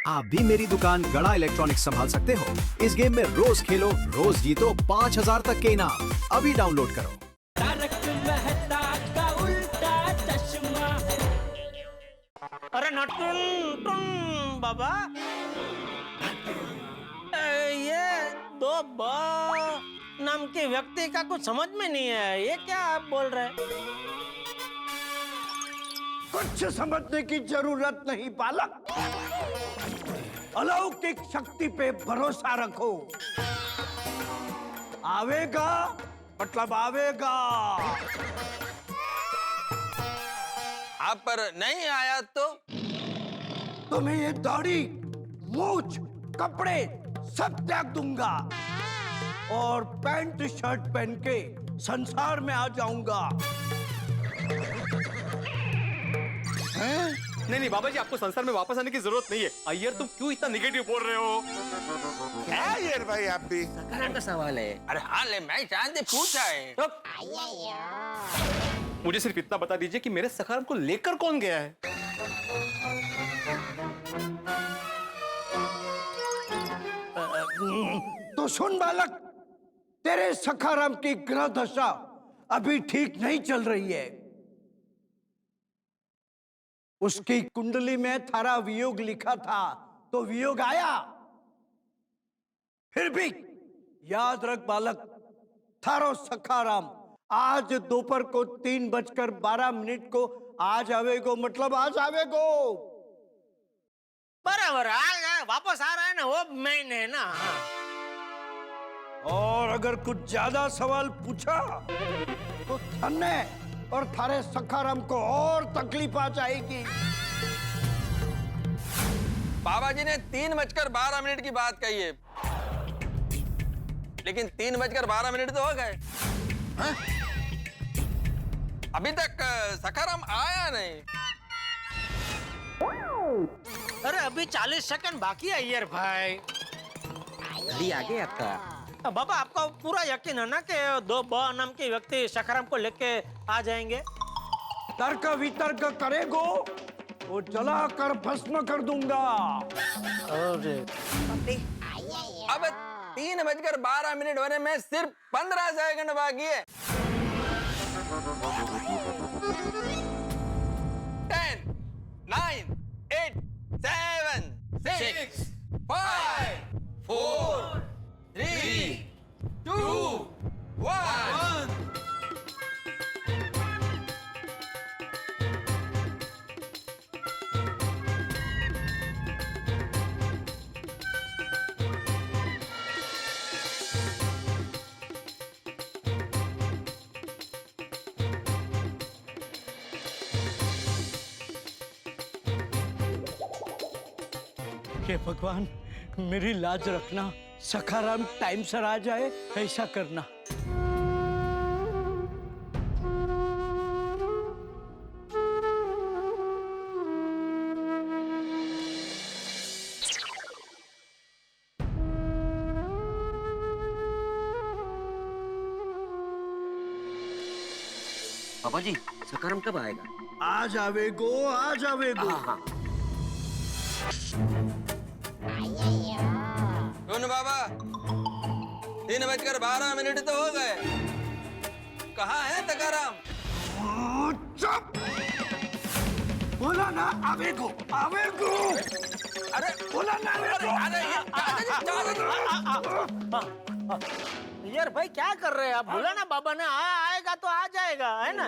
आप भी मेरी दुकान गड़ा इलेक्ट्रॉनिक्स संभाल सकते हो। इस गेम में रोज खेलो, रोज जीतो 5000 तक के इनाम। अभी डाउनलोड करो। तारक मेहता का उल्टा चश्मा। अरे नटुन टुन बाबा, ये दो ब नाम के व्यक्ति का कुछ समझ में नहीं है। ये क्या आप बोल रहे हैं? कुछ समझने की जरूरत नहीं बालक। अलौकिक शक्ति पे भरोसा रखो। आवेगा मतलब आवेगा। आप पर नहीं आया तो तुम्हें ये दाढ़ी, मूछ, कपड़े सब त्याग दूंगा और पैंट शर्ट पहन के संसार में आ जाऊंगा। नहीं बाबा जी, आपको संसार में वापस आने की जरूरत नहीं है। अय्यर, तुम क्यों इतना निगेटिव बोल रहे हो? क्या अय्यर भाई, आप भी का सवाल है। अरे हाँ ले, मैं चांद पूछा है तो। मुझे सिर्फ इतना बता दीजिए कि मेरे सखाराम को लेकर कौन गया है? तो सुन बालक, तेरे सखाराम की ग्रह दशा अभी ठीक नहीं चल रही है। उसकी कुंडली में थारा वियोग लिखा था तो वियोग आया। फिर भी याद रख बालक, थारो सखाराम आज दोपहर को 3:12 को आ जावेगो, मतलब आ जावेगो। बराबर वापस आ रहा है ना, वो मेन है ना। और अगर कुछ ज्यादा सवाल पूछा तो थन्ने और थारे सखाराम को और तकलीफ आ जाएगी। बाबा जी ने 3:12 की बात कही है, लेकिन 3:12 तो हो गए। हाँ? अभी तक सखाराम आया नहीं। अरे अभी 40 सेकंड बाकी है अय्यर भाई। घड़ी आ गई आपका। बाबा, आपका पूरा यकीन है ना कि दो ब नाम के व्यक्ति सखाराम को लेके आ जाएंगे? तर्क वितर्क करेगो वो जला कर भस्म कर दूंगा। अरे अब 3:12 होने में सिर्फ 15 सेकंड बाकी है। 10, 9, 8, 7, 6, 5, 4, 3, 2, 1। हे भगवान, मेरी लाज रखना, सखाराम टाइम से आ जाए ऐसा करना। पापा जी, सखाराम कब आएगा? आ जावेगो, आ जावेगो। हाँ। सुन बाबा, 3:12 तो हो गए। कहाँ है सखाराम? चुप! बोला ना आवेगो, आवेगो। अरे बोला ना आवेगो। अय्यर भाई क्या कर रहे हैं आप? बोला ना बाबा ने आएगा तो आ जाएगा, है ना?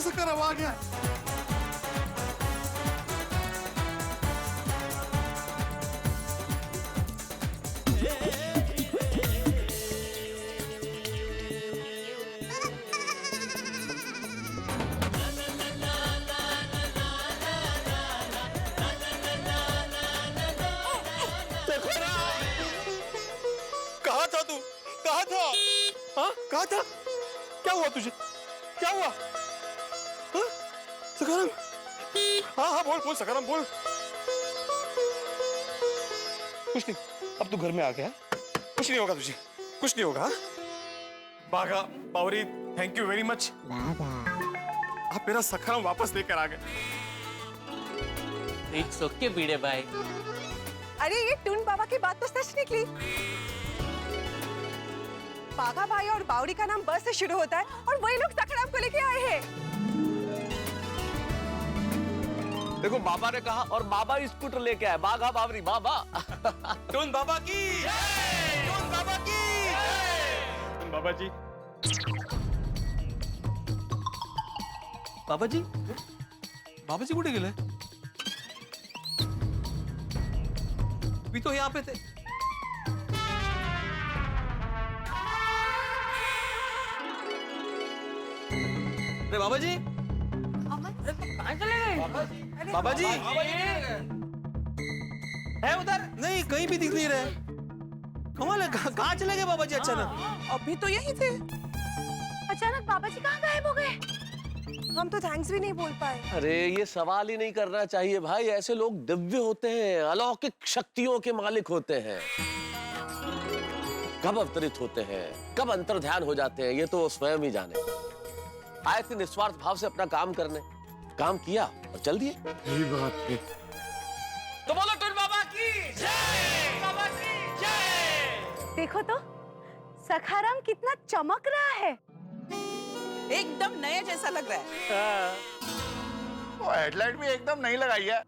सखाराम आ गया। कहा था? क्या हुआ तुझे? क्या हुआ? हाँ? सखाराम? हाँ हाँ बोल बोल सखाराम बोल। कुछ नहीं, अब तू घर में आ गया, कुछ नहीं होगा तुझे, कुछ नहीं होगा। बाघा बावरी, थैंक यू वेरी मच। आप मेरा सखाराम वापस लेकर आ गए। इट्स ओके भिड़े भाई। अरे ये टून बाबा की बात तो सच निकली। बाघा भाई और बावरी का नाम ब से शुरू होता है और वही लोग सखाराम को लेके आए हैं। देखो बाबा ने कहा और बाबा स्कूटर लेके आए। बाघा बावरी बाबा। टून बाबा की जय! टून बाबा की जय! टून बाबा जी, बाबा जी, बाबा जी कुठे गेले? भी तो यहाँ पे थे। अरे बाबा जी, कहाँ चले गए? बाबा जी है उधर? नहीं, कहीं भी दिख नहीं रहे। कमाल है, कहाँ चले गए बाबा जी अचानक? अभी तो यही थे। अचानक बाबा जी कहाँ गायब हो गए? हम तो थैंक्स भी नहीं बोल पाए। अरे ये सवाल ही नहीं करना चाहिए भाई। ऐसे लोग दिव्य होते हैं, अलौकिक शक्तियों के मालिक होते हैं। कब अवतरित होते हैं, कब अंतर्ध्यान हो जाते हैं, ये तो स्वयं ही जाने। आए थे निस्वार्थ भाव से अपना काम करने, काम किया और चल दिए। यही बात है। तो बोलो टून बाबा की जय! बाबा की जय! देखो तो सखाराम कितना चमक रहा है। एकदम नए जैसा लग रहा है। वो हेडलाइट भी एकदम नहीं लगाई है।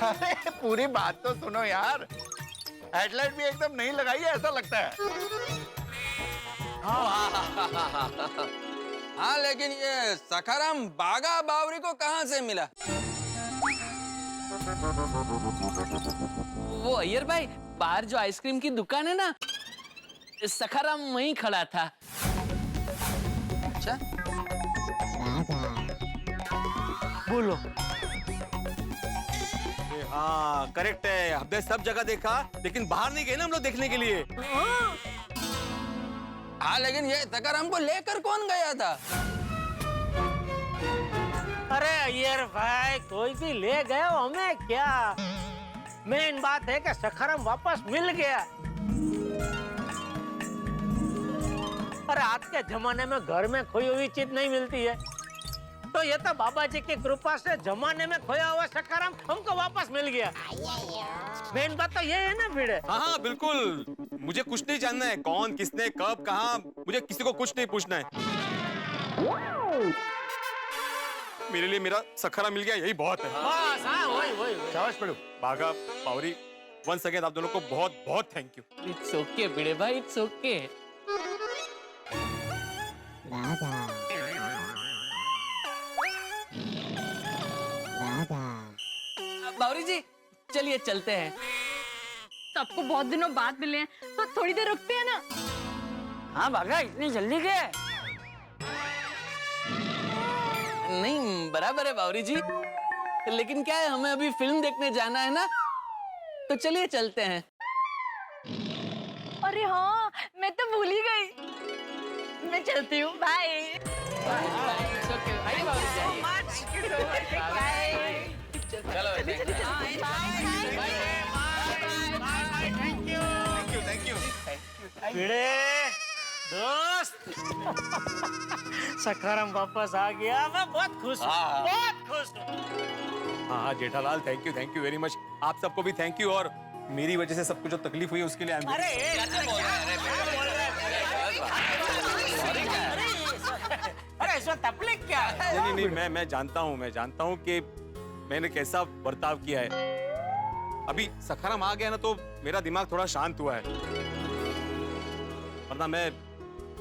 अरे पूरी बात तो सुनो यार, हेडलाइट भी एकदम नहीं लगाई है ऐसा लगता है। हाँ लेकिन ये सखाराम बाघा बावरी को कहाँ से मिला? वो अय्यर भाई, बाहर जो आइसक्रीम की दुकान है ना, सखाराम वहीं खड़ा था। अच्छा, बोलो। हाँ करेक्ट है, हमने सब जगह देखा लेकिन बाहर नहीं गए ना हम लोग देखने के लिए। हाँ लेकिन ये सखाराम को लेकर कौन गया था? अरे अय्यर भाई, कोई भी ले गया, हमें क्या। मेन बात है कि सखाराम वापस मिल गया। और आज के जमाने में घर में खोई हुई चीज नहीं मिलती है, तो ये तो बाबा जी की कृपा से जमाने में खोया हुआ सखाराम हमको वापस मिल गया। मेन बात तो ये है ना भिड़े। हाँ हाँ बिल्कुल, मुझे कुछ नहीं जानना है कौन किसने कब कहाँ, मुझे किसी को कुछ नहीं पूछना है। मेरे लिए मेरा सखाराम मिल गया, यही बहुत है। बस हाँ, वही। शाबाश पढ़ो। बाघा बावरी, वंस अगेन आप दोनों को बहुत बहुत थैंक यू। इट्स ओके भिड़े भाई, इट्स ओके। बावरी जी, चलिए चलते हैं। सबको बहुत दिनों बाद मिले हैं, तो थोड़ी देर रुकते हैं ना। हाँ बाघा, इतनी जल्दी गए? नहीं बराबर है बावरी जी, लेकिन क्या है, हमें अभी फिल्म देखने जाना है ना, तो चलिए चलते हैं। अरे हाँ, मैं तो भूल ही गई। मैं चलती हूँ, बाय। भिड़े दोस्त, सखाराम वापस आ गया, मैं बहुत खुश हूँ, बहुत खुश हूँ। हाँ Jethalal, thank you very much. आप सबको भी थैंक यू, और मेरी वजह से सबको जो तकलीफ हुई उसके लिए अरे इसमें तकलीफ क्या है? नहीं, मैं जानता हूँ कि मैंने कैसा बर्ताव किया है। अभी सखाराम आ गया ना तो मेरा दिमाग थोड़ा शांत हुआ है, वरना मैं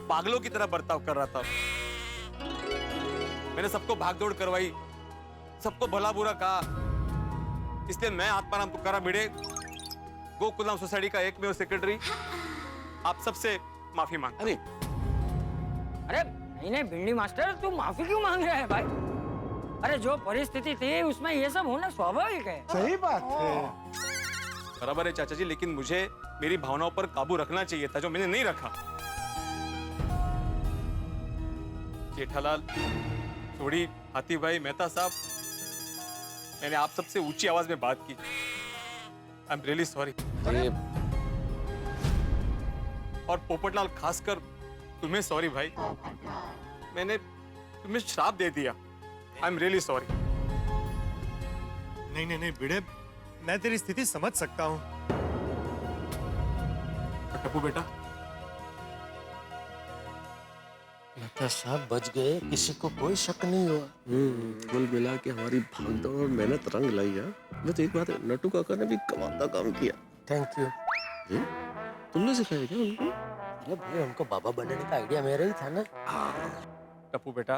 पागलों की तरह बर्ताव कर रहा था। मैंने सबको भागदौड़ करवाई, सबको भला बुरा कहा, इसलिए मैं आत्माराम तुकाराम भिड़े, गोकुलधाम सोसाइटी का एकमेव सेक्रेटरी, आप सबसे माफी मांगता हूं। अरे नहीं भिंडी मास्टर, तू माफी क्यों मांग रहा है भाई? अरे जो परिस्थिति थी उसमें ये सब होना स्वाभाविक है। सही बात है। बराबर है चाचा जी, लेकिन मुझे मेरी भावनाओं पर काबू रखना चाहिए था, जो मैंने नहीं रखा। जेठालाल, थोड़ी हाथी भाई, मेहता साहब, मैंने आप सबसे ऊंची आवाज में बात की। I am really sorry. और पोपटलाल, खासकर तुम्हें सॉरी भाई, मैंने तुम्हें श्राप दे दिया। I am really sorry. नहीं नहीं नहीं भिड़े, मैं तेरी स्थिति समझ सकता हूँ। टप्पू बेटा, मेहता साहब बच गए, किसी को कोई शक नहीं हुआ। कुल मिला के हमारी भागदौड़ और मेहनत रंग लाई है। बस एक बात है, नट्टू काका ने भी कमाल का काम किया। Thank you. तुमने सिखाया क्या उनको? अरे भाई, उनको बाबा बनने का आइडिया मेरा ही था ना। टप्पू बेटा,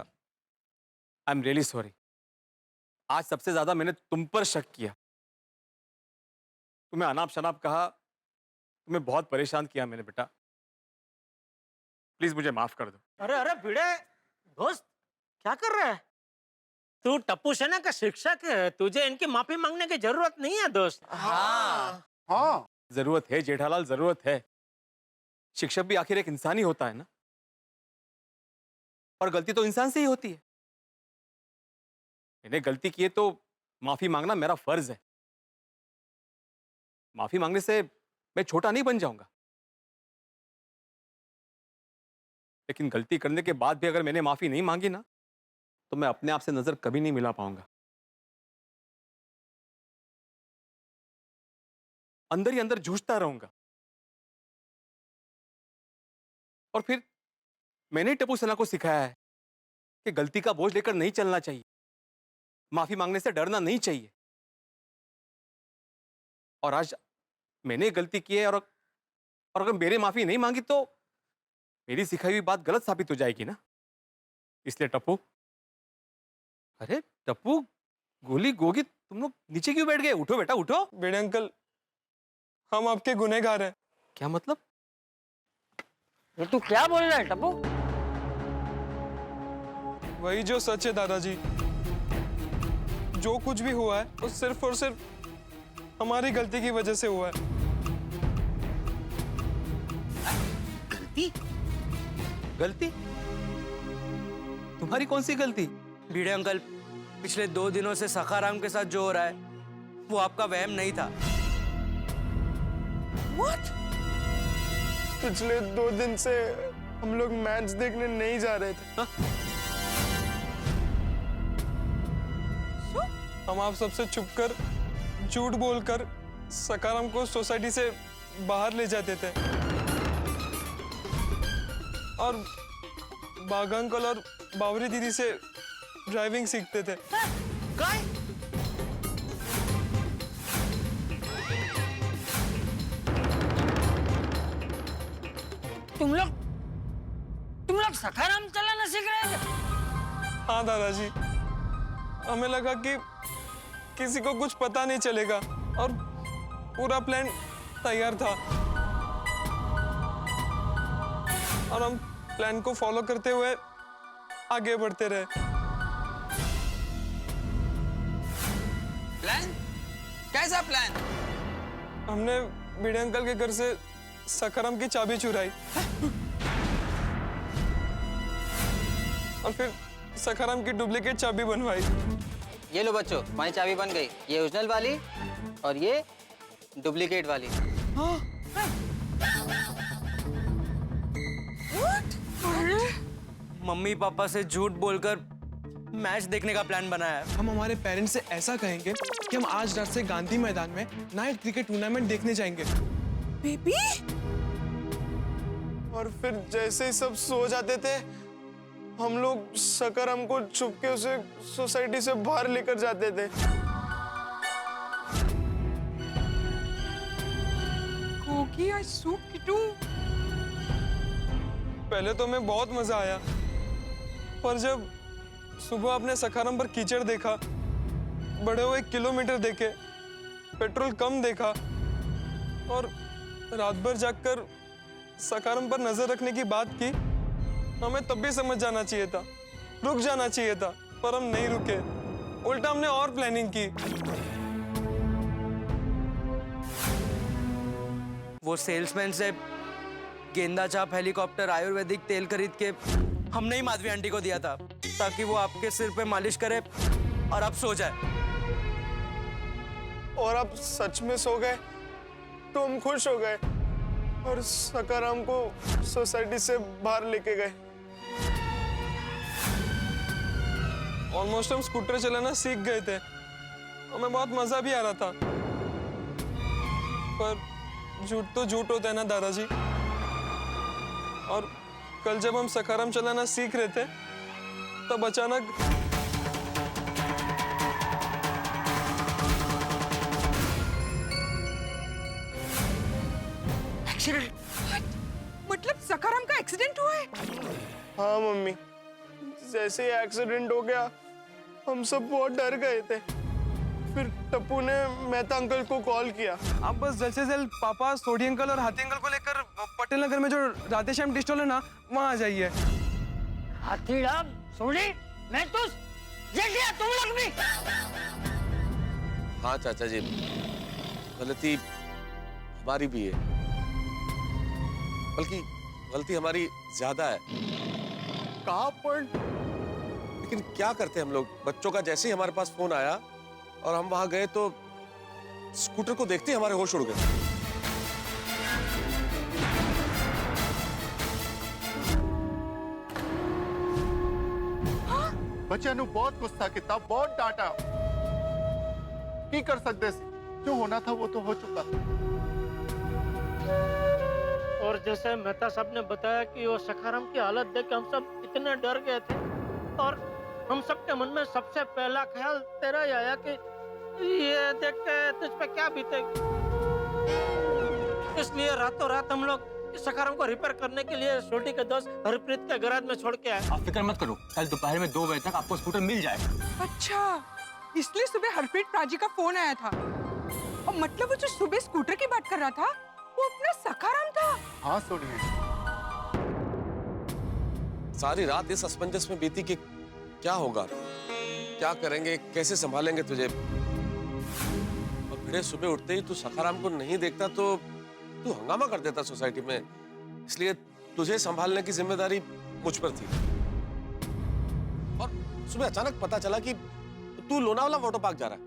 आई एम रियली सॉरी। आज सबसे ज्यादा मैंने तुम पर शक किया, तुम्हें अनाप शनाप कहा, तुम्हें बहुत परेशान किया मैंने बेटा। प्लीज मुझे माफ कर दो। अरे अरे भिड़े, दोस्त क्या कर रहा है तू? टप्पू सेना का शिक्षक है, तुझे इनकी माफी मांगने की जरूरत नहीं है दोस्त। हाँ जरूरत है जेठालाल, जरूरत है। शिक्षक भी आखिर एक इंसान ही होता है ना, और गलती तो इंसान से ही होती है। मैंने गलती की है तो माफी मांगना मेरा फर्ज है। माफी मांगने से मैं छोटा नहीं बन जाऊंगा, लेकिन गलती करने के बाद भी अगर मैंने माफी नहीं मांगी ना, तो मैं अपने आप से नजर कभी नहीं मिला पाऊंगा। अंदर ही अंदर जूझता रहूंगा। और फिर मैंने टप्पू सेना को सिखाया है कि गलती का बोझ लेकर नहीं चलना चाहिए, माफी मांगने से डरना नहीं चाहिए। और आज मैंने गलती की है, और अगर मेरे माफी नहीं मांगी तो मेरी सिखाई हुई बात गलत साबित हो जाएगी ना। इसलिए टप्पू, अरे टप्पू, गोली गोगी, तुम लोग नीचे क्यों बैठ गए? उठो बेटा, उठो। भिड़े अंकल, हम आपके गुनहगार हैं। क्या मतलब? ये तू क्या बोल रहा है टप्पू? वही जो सच है दादाजी, जो कुछ भी हुआ है वो सिर्फ और सिर्फ हमारी गलती की वजह से हुआ है। गलती? गलती? तुम्हारी कौन सी गलती? भिड़े अंकल, पिछले 2 दिनों से सखाराम के साथ जो हो रहा है वो आपका वहम नहीं था। What? पिछले 2 दिन से हम लोग मैच देखने नहीं जा रहे थे। हम आप सबसे छुपकर, झूठ बोलकर सखाराम को सोसाइटी से बाहर ले जाते थे, और बागा अंकल और बावरी दीदी से ड्राइविंग सीखते थे। तुम लोग सखाराम चलाना सीख रहे थे? हाँ दादाजी, हमें लगा कि किसी को कुछ पता नहीं चलेगा, और पूरा प्लान तैयार था, और हम प्लान को फॉलो करते हुए आगे बढ़ते रहे। प्लान? कैसा प्लान? हमने भिड़े अंकल के घर से सखाराम की चाबी चुराई, और फिर सखाराम की डुप्लीकेट चाबी बनवाई। ये लो बच्चों, तुम्हारी चाबी बन गई। ये ओरिजिनल वाली और ये डुप्लीकेट वाली। मम्मी पापा से झूठ बोलकर मैच देखने का प्लान बनाया है। हम हमारे पेरेंट्स से ऐसा कहेंगे कि हम आज रात से गांधी मैदान में नाइट क्रिकेट टूर्नामेंट देखने जाएंगे। बेबी, और फिर जैसे ही सब सो जाते थे, हम लोग सखाराम को छुपके उसे सोसाइटी से बाहर लेकर जाते थे। Gogi, I so cute. पहले तो हमें बहुत मजा आया, पर जब सुबह अपने सखाराम पर कीचड़ देखा, बढ़े हुए किलोमीटर देखे, पेट्रोल कम देखा, और रात भर जागकर सखाराम पर नजर रखने की बात की, हमें तब भी समझ जाना चाहिए था, रुक जाना चाहिए था, पर हम नहीं रुके। उल्टा हमने और प्लानिंग की। वो सेल्समैन से गेंदा चाप हेलीकॉप्टर आयुर्वेदिक तेल खरीद के हमने ही माधवी आंटी को दिया था ताकि वो आपके सिर पे मालिश करे और आप सो जाए। और आप सच में सो गए तो हम खुश हो गए और सकाराम को सोसाइटी से बाहर लेके गए। ऑलमोस्ट हम स्कूटर चलाना सीख गए थे, हमें बहुत मजा भी आ रहा था। पर झूठ तो झूठ होता है ना दादाजी। और कल जब हम सकाराम चलाना सीख रहे थे तब अचानक मतलब सकाराम का एक्सीडेंट हुआ है? हाँ मम्मी, जैसे ही एक्सीडेंट हो गया हम सब बहुत डर गए थे। फिर टप्पू ने मेहता अंकल को कॉल किया। आप बस जल्द से जल्द पापा, सोडी अंकल और हाथी अंकल को लेकर पटेल नगर में जो राधेश्याम टी स्टॉल है ना, वहाँ आ जाइए। हाथीराम, सोडी, मैं तो तुम लोग भी। हाँ चाचा जी, गलती हमारी भी है, बल्कि गलती हमारी ज्यादा है। कहाँ पर? लेकिन क्या करते हम लोग, बच्चों का जैसे ही हमारे पास फोन आया और हम वहां गए तो स्कूटर को देखते ही हमारे होश उड़ गए। बच्चे नु बहुत गुस्सा किया, बहुत डांटा। की कर सकते सी, जो होना था वो तो हो चुका। और जैसे मेहता साहब ने बताया कि वो सखाराम की हालत देख के हम सब इतने डर गए थे और हम सब के मन में सबसे पहला ख्याल तेरा ही आया कि ये देख के तुझ पे क्या बीतेगी। इसलिए रातों रात हम लोग सखाराम को रिपेयर करने के लिए छोटी के दोस्त हरप्रीत के गैराज में छोड़ के आए। आप फिक्र मत करो, कल दोपहर में 2 बजे तक आपको स्कूटर मिल जाए। अच्छा, इसलिए सुबह हरप्रीत प्राजी का फोन आया था। और मतलब वो जो सुबह स्कूटर की बात कर रहा था वो अपना सखाराम था। हाँ सोनिया, सारी रात इस असमंजस में बीती कि क्या होगा, क्या करेंगे, कैसे संभालेंगे तुझे। और फिर सुबह उठते ही तू सखाराम को नहीं देखता तो तू हंगामा कर देता सोसाइटी में। इसलिए तुझे संभालने की जिम्मेदारी मुझ पर थी। और सुबह अचानक पता चला कि तू लोनावाला वाटर पार्क जा रहा है।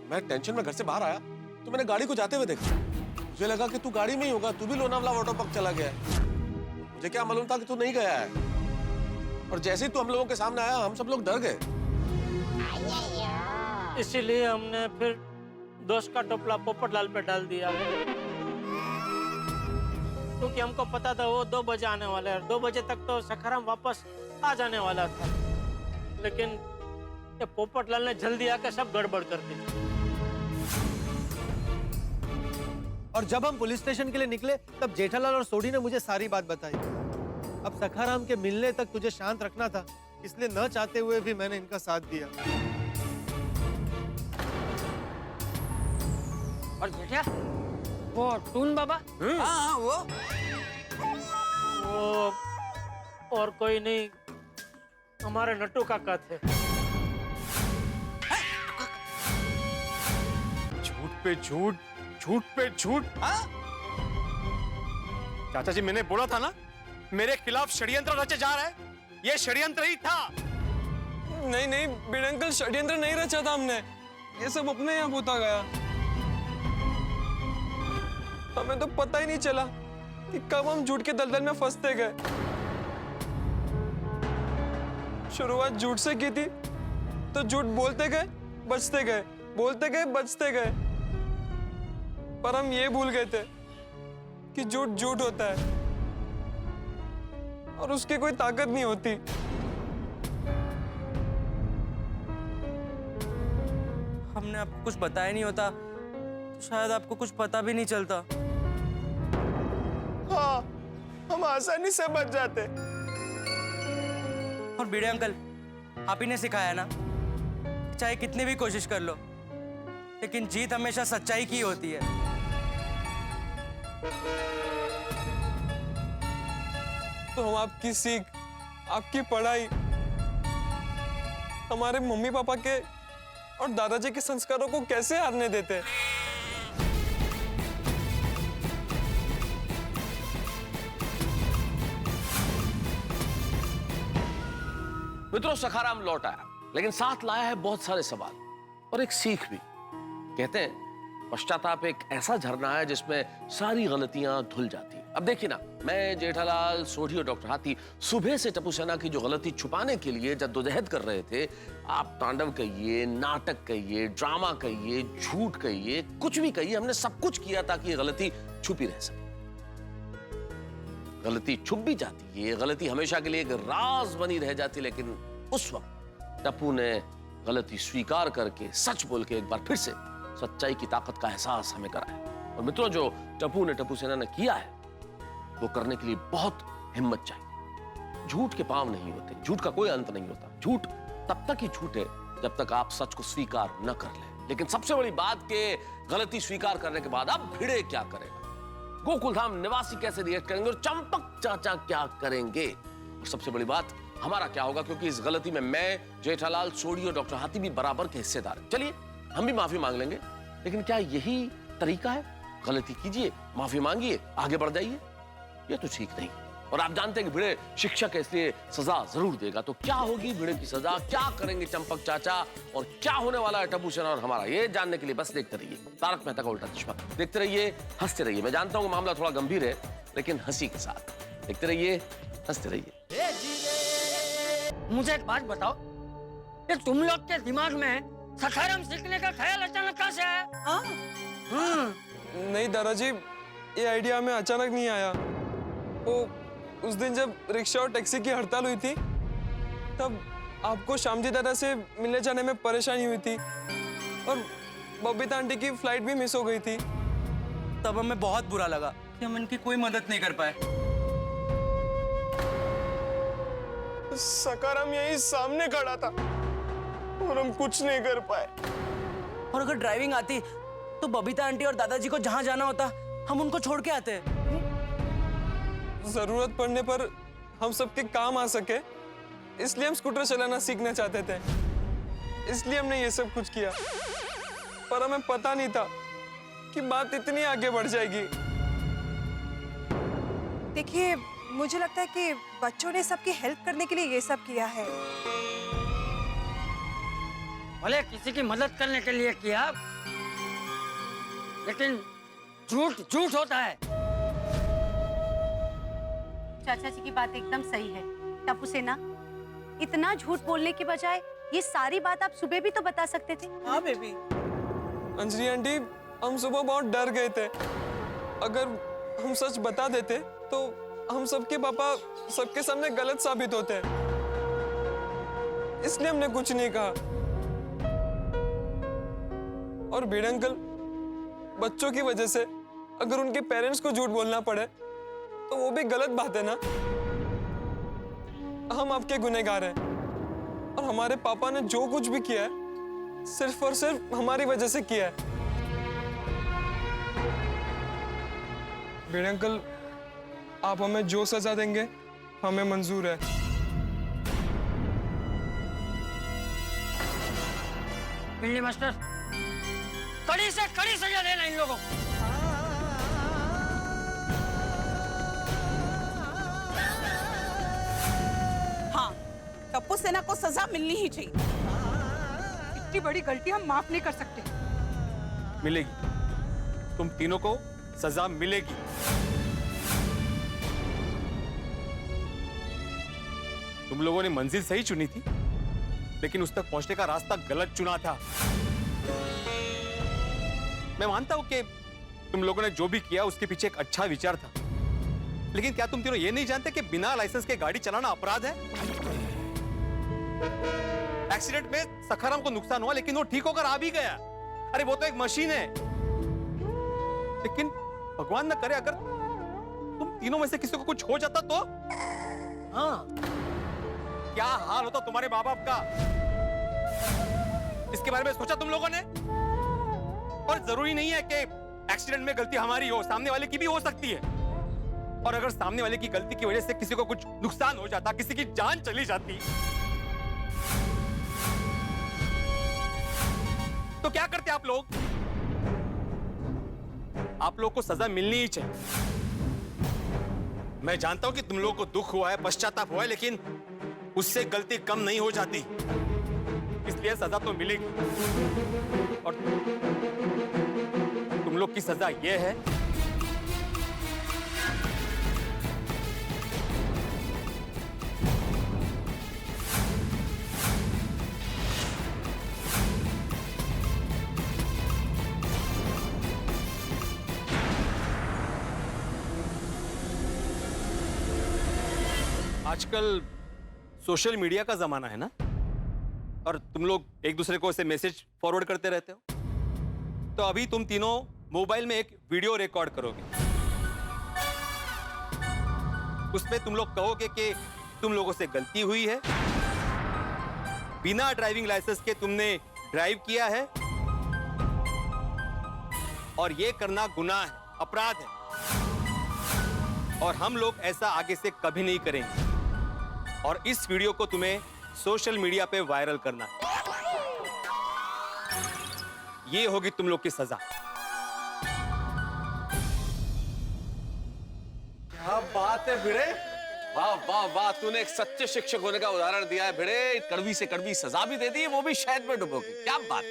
मैं टेंशन में घर से बाहर आया तो मैंने गाड़ी को जाते हुए देखा। मुझे लगा कि तू गाड़ी में ही होगा, तू भी लोनावाला वाटर पार्क चला गया है। मुझे क्या मालूम था कि तू नहीं गया है। और जैसे ही तू हम लोगों के सामने आया हम सब लोग डर गए। इसीलिए हमने फिर दोस्त का टोपला पोपटलाल पे डाल दिया, क्योंकि हमको पता था वो 2 बजे आने वाला है। 2 बजे तक तो सखाराम वापस आ जाने वाला था, लेकिन ये पोपटलाल ने जल्दी आकर सब गड़बड़ कर दी। और जब हम पुलिस स्टेशन के लिए निकले तब जेठालाल और सोडी ने मुझे सारी बात बताई। अब सखाराम के मिलने तक तुझे शांत रखना था, इसलिए न चाहते हुए भी मैंने इनका साथ दिया। और जेठा, वो टून बाबा? हाँ वो और कोई नहीं, हमारे नट्टू काका थे। झूठ पे झूठ, झूठ पे झूठ। चाचा जी, मैंने बोला था ना मेरे खिलाफ षड्यंत्र रचे जा रहा है। ये षड्यंत्र ही था। नहीं नहीं बीड़ अंकल, षड्यंत्र नहीं रचा था हमने, ये सब अपने यहाँ होता गया। हमें तो पता ही नहीं चला कि कब हम झूठ के दलदल में फंसते गए। शुरुआत झूठ से की थी तो झूठ बोलते गए, बचते गए, बोलते गए, बचते गए। पर हम ये भूल गए थे कि झूठ झूठ होता है और उसकी कोई ताकत नहीं होती। हमने आपको कुछ बताया नहीं होता तो शायद आपको कुछ पता भी नहीं चलता। हाँ, हम आसानी से बच जाते। और बीड़े अंकल, आप ही ने सिखाया ना, चाहे कितनी भी कोशिश कर लो, लेकिन जीत हमेशा सच्चाई की होती है। तो हम आपकी सीख, आपकी पढ़ाई, हमारे मम्मी पापा के और दादाजी के संस्कारों को कैसे हारने देते? मित्रों, सखाराम लौट आया, लेकिन साथ लाया है बहुत सारे सवाल और एक सीख भी। कहते हैं पश्चाताप एक ऐसा झरना है जिसमें सारी गलतियां धुल जाती हैं। अब देखिए ना, मैं, जेठालाल, सोढ़ी और डॉक्टर हाथी सुबह से टप्पू सेना की जो गलती छुपाने के लिए जद्दोजहद कर रहे थे। आप तांडव कहिए, नाटक कहिए, ड्रामा कहिए, झूठ कहिए, कुछ भी कहिए, हमने सब कुछ किया ताकि ये गलती छुपी रह सके। गलती छुप भी जाती है, गलती हमेशा के लिए एक राज बनी रह जाती, लेकिन उस वक्त टप्पू ने गलती स्वीकार करके, सच बोल के एक बार फिर से सच्चाई की ताकत का एहसास हमें कराया। और मित्रों, जो टप्पू सेना ने किया है वो करने के लिए बहुत हिम्मत चाहिए। झूठ के पांव नहीं होते, झूठ का कोई अंत नहीं होता। झूठ तब तक ही झूठ है जब तक आप सच को स्वीकार न कर ले। लेकिन सबसे बड़ी बात के गलती स्वीकार करने के बाद अब भिड़े क्या करेगा, गोकुलधाम निवासी कैसे रिएक्ट करेंगे और चंपक चाचा क्या करेंगे, और सबसे बड़ी बात हमारा क्या होगा, क्योंकि इस गलती में मैं, जेठालाल, सोढ़ी और डॉक्टर हाथी भी बराबर के हिस्सेदार हैं। चलिए हम भी माफी मांग लेंगे, लेकिन क्या यही तरीका है? गलती कीजिए, माफी मांगिए, आगे बढ़ जाइए? ये तो ठीक नहीं। और आप जानते हैं कि भिड़े शिक्षक है, इसलिए सजा जरूर देगा। तो क्या होगी भिड़े की सजा, क्या करेंगे चंपक चाचा, और क्या होने वाला है टप्पू सेना और हमारा, ये जानने के लिए बस देखते रहिए तारक मेहता का उल्टा चश्मा। देखते रहिए, हंसते रहिए। मैं जानता हूं मामला थोड़ा गंभीर है, लेकिन हंसी के साथ देखते रहिए, हंसते रहिए। मुझे एक बात बताओ कि तुम लोग के दिमाग में सखाराम सीखने का ख्याल अचानक कहाँ से आया? नहीं दादाजी, ये आइडिया हमें अचानक नहीं आया। वो उस दिन जब रिक्शा और टैक्सी की हड़ताल हुई थी, तब आपको श्यामजी दादा से मिलने जाने में परेशानी हुई थी और बबीता आंटी की फ्लाइट भी मिस हो गई थी। तब हमें बहुत बुरा लगा कि हम इनकी कोई मदद नहीं कर पाए। सखाराम यही सामने खड़ा था और हम कुछ नहीं कर पाए। और अगर ड्राइविंग आती तो बबीता आंटी और दादाजी को जहां जाना होता हम उनको छोड़ के आते। जरूरत पड़ने पर हम सबके काम आ सके, इसलिए हम स्कूटर चलाना सीखना चाहते थे, इसलिए हमने ये सब कुछ किया। पर हमें पता नहीं था कि बात इतनी आगे बढ़ जाएगी। देखिए, मुझे लगता है कि बच्चों ने सबकी हेल्प करने के लिए ये सब किया है। भले किसी की मदद करने के लिए किया, लेकिन झूठ झूठ होता है। चाचा जी की बात एकदम सही है। टप्पू सेना, इतना झूठ बोलने की बजाय ये सारी बात आप सुबह भी तो बता सकते थे। हाँ बेबी। अंजलि आंटी, हम सुबह बहुत डर गए थे। अगर हम सच बता देते तो हम सबके पापा सबके सामने गलत साबित होते हैं, इसलिए हमने कुछ नहीं कहा। और भिड़े अंकल, बच्चों की वजह से अगर उनके पेरेंट्स को झूठ बोलना पड़े तो वो भी गलत बात है ना। हम आपके गुनहगार हैं और हमारे पापा ने जो कुछ भी किया है सिर्फ और सिर्फ हमारी वजह से किया है। भिड़े अंकल, आप हमें जो सजा देंगे हमें मंजूर है। बिल्ली मास्टर, कड़ी से कड़ी सजा देना इन लोगों को। हाँ, टप्पू सेना को सजा मिलनी ही चाहिए। इतनी बड़ी गलती हम माफ नहीं कर सकते। मिलेगी, तुम तीनों को सजा मिलेगी। तुम लोगों ने मंजिल सही चुनी थी, लेकिन उस तक पहुंचने का रास्ता गलत चुना था। मैं मानता हूं कि तुम लोगों ने जो भी किया उसके पीछे एक अच्छा विचार था, लेकिन क्या तुम तीनों ये नहीं जानते कि बिना लाइसेंस के गाड़ी चलाना अपराध है? एक्सीडेंट में सखाराम को नुकसान हुआ, लेकिन वो ठीक होकर आ भी गया। अरे वो तो एक मशीन है। लेकिन भगवान न करे अगर तुम तीनों में से किसी को कुछ हो जाता तो हाँ, क्या हाल होता तुम्हारे माँ बाप का? इसके बारे में सोचा तुम लोगों ने? और जरूरी नहीं है कि एक्सीडेंट में गलती हमारी हो, सामने वाले की भी हो सकती है। और अगर सामने वाले की गलती की वजह से किसी को कुछ नुकसान हो जाता, किसी की जान चली जाती, तो क्या करते आप लोग? आप लोग को सजा मिलनी ही चाहिए। मैं जानता हूं कि तुम लोगों को दुख हुआ है, पश्चाताप हुआ है, लेकिन उससे गलती कम नहीं हो जाती, इसलिए सजा तो मिलेगी। और तुम लोग की सजा यह है आजकल सोशल मीडिया का जमाना है ना, और तुम लोग एक दूसरे को ऐसे मैसेज फॉरवर्ड करते रहते हो। तो अभी तुम तीनों मोबाइल में एक वीडियो रिकॉर्ड करोगे। उसमें तुम लोग कहोगे कि तुम लोगों से गलती हुई है, बिना ड्राइविंग लाइसेंस के तुमने ड्राइव किया है, और ये करना गुनाह है, अपराध है, और हम लोग ऐसा आगे से कभी नहीं करेंगे। और इस वीडियो को तुम्हें सोशल मीडिया पे वायरल करना है। ये होगी तुम लोग की सजा। क्या बात है भिड़े, वाह वाह वाह, तूने एक सच्चे शिक्षक होने का उदाहरण दिया है भिड़े। कड़वी से कड़वी सजा भी दे दी है, वो भी शहद में डुबो के। क्या बात।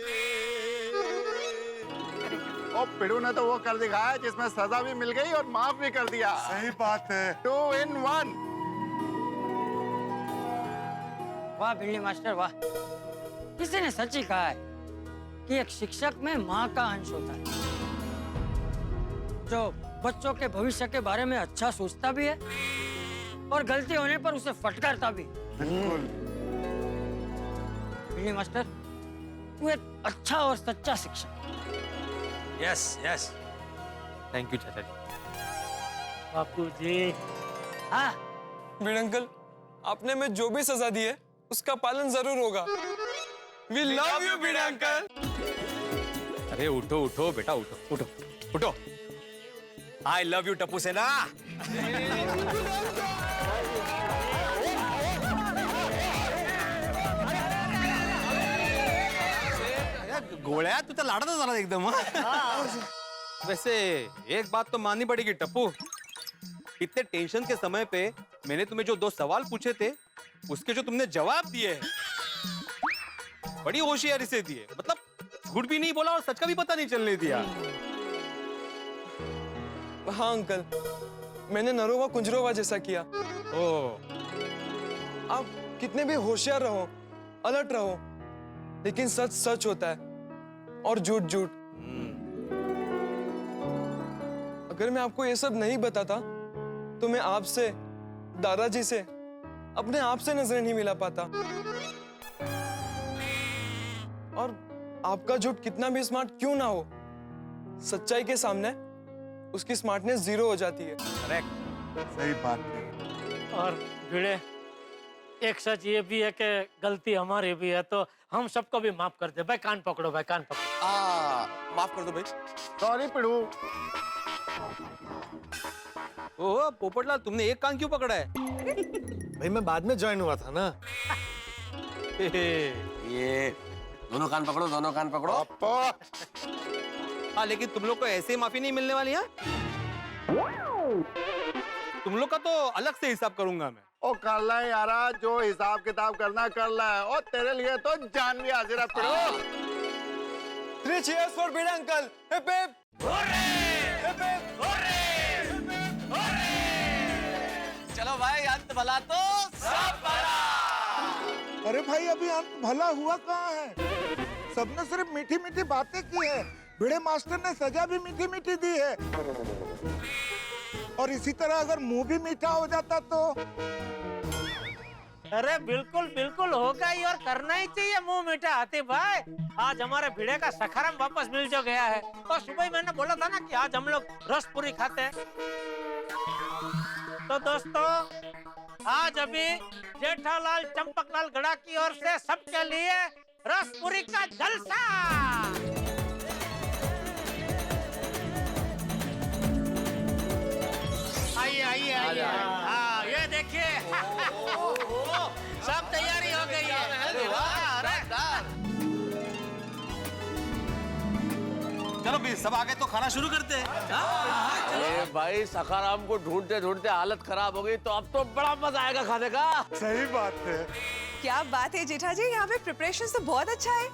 और पिड़ू ने तो वो कर दिखाया जिसमें सजा भी मिल गई और माफ भी कर दिया। सही बात है। 2 in 1। वाह भिल्ली मास्टर वाह। किसी ने सच ही कहा है कि एक शिक्षक में माँ का अंश होता है, जो बच्चों के भविष्य के बारे में अच्छा सोचता भी है और गलती होने पर उसे फटकारता भी। बिल्कुल। भिल्ली मास्टर, तू एक अच्छा और सच्चा शिक्षक। यस यस, थैंक यू चाचा जी। बापू जी। हाँ भिड़े अंकल, आपने हमें जो भी सजा दी है उसका पालन जरूर होगा। We love you Bhide uncle. अरे उठो उठो बेटा, उठो उठो उठो। आई लव यू टप्पू सेना। गोळ्या, तू तर लाडत झाला एकदम। वैसे एक बात तो माननी पड़ेगी टप्पू, इतने टेंशन के समय पे मैंने तुम्हें जो 2 सवाल पूछे थे, उसके जो तुमने जवाब दिए हैं, बड़ी होशियारी से दिए। मतलब झूठ भी नहीं बोला और सच का भी पता नहीं चलने दिया। हाँ अंकल, मैंने नरोवा कुंजरोवा जैसा किया। आप कितने भी होशियार रहो, अलर्ट रहो, लेकिन सच सच होता है और झूठ झूठ। अगर मैं आपको ये सब नहीं बताता तो मैं आपसे, दादाजी से, अपने आप से नजरें नहीं मिला पाता। और आपका झूठ कितना भी स्मार्ट क्यों ना हो, सच्चाई के सामने उसकी स्मार्टनेस 0 हो जाती है। करेक्ट, सही बात है। और भिड़े, एक सच ये भी है कि गलती हमारी भी है, तो हम सबको भी माफ कर दे। भाई कान पकड़ो, भाई कान पकड़ो। माफ कर दो भाई। सॉरी पिड़ू। ओह पोपटलाल, तुमने एक कान क्यों पकड़ा है? भाई मैं बाद में ज्वाइन हुआ था ना। ये दोनों कान पकड़ो, दोनों कान पकड़ो। हाँ, लेकिन तुम लोग को ऐसे माफी नहीं मिलने वाली है। तुम लोग का तो अलग से हिसाब करूंगा मैं। ओ कर ले यारा, जो हिसाब किताब करना कर ले। और तेरे लिए तो जान भी हाजिर है पिड़ू। 3 cheers for Bhide uncle. Hip hip होरे! हिप हिप होरे! चलो भाई, अंत भला तो सब भला। अरे भाई, अभी अंत भला हुआ कहाँ है? सबने सिर्फ मीठी मीठी बातें की है। भिड़े मास्टर ने सजा भी मीठी मीठी दी है। और इसी तरह अगर मुंह भी मीठा हो जाता तो। अरे बिल्कुल बिल्कुल होगा ही, और करना ही चाहिए मुंह मीठा। हाथी भाई, आज हमारे भिड़े का सखाराम वापस मिल जो गया है। और सुबह ही मैंने बोला था ना कि आज हम लोग रसपुरी खाते हैं। तो दोस्तों, आज अभी जेठालाल चंपकलाल गड़ा की ओर से सबके लिए रसपुरी का जलसा। आइए आइए आइए। हाँ, ये देखिए, सब तैयारी हो गई है। चलो भी सब आ गए तो खाना शुरू करते हैं। अरे भाई सखाराम को ढूंढते ढूंढते हालत खराब हो गई, तो अब तो बड़ा मजा आएगा खाने का। सही बात है। क्या बात है जेठा जी, यहाँ पे प्रिपरेशन तो बहुत अच्छा है।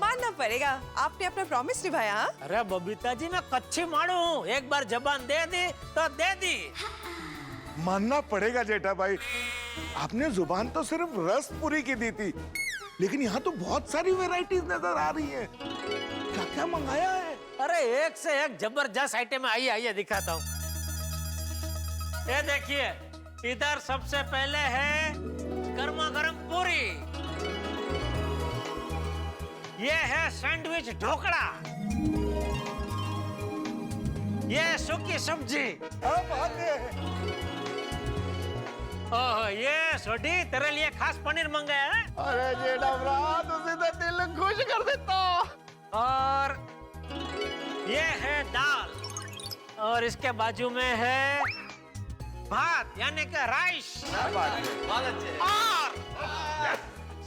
मानना पड़ेगा, आपने अपना प्रॉमिस निभाया। हाँ? अरे बबीता जी मैं कच्ची मारू हूँ, एक बार जबान दे दी तो दे दी। मानना पड़ेगा जेठा भाई, आपने जुबान तो सिर्फ रस पूरी की दी थी, लेकिन यहाँ तो बहुत सारी वैरायटीज नजर आ रही है। क्या क्या मंगाया है? अरे एक से एक जबरदस्त आइटम। आइए आइए दिखाता हूँ। ये देखिए, इधर सबसे पहले है गर्मा गर्म पूरी, ये है सैंडविच ढोकड़ा, ये सूखी सब्जी, ओह ये सोडी तेरे लिए खास पनीर मंगाया है। अरे जेठा भरा, तुझे तो दिल खुश कर देता। और ये है दाल, और इसके बाजू में है भात यानी कि राइस। और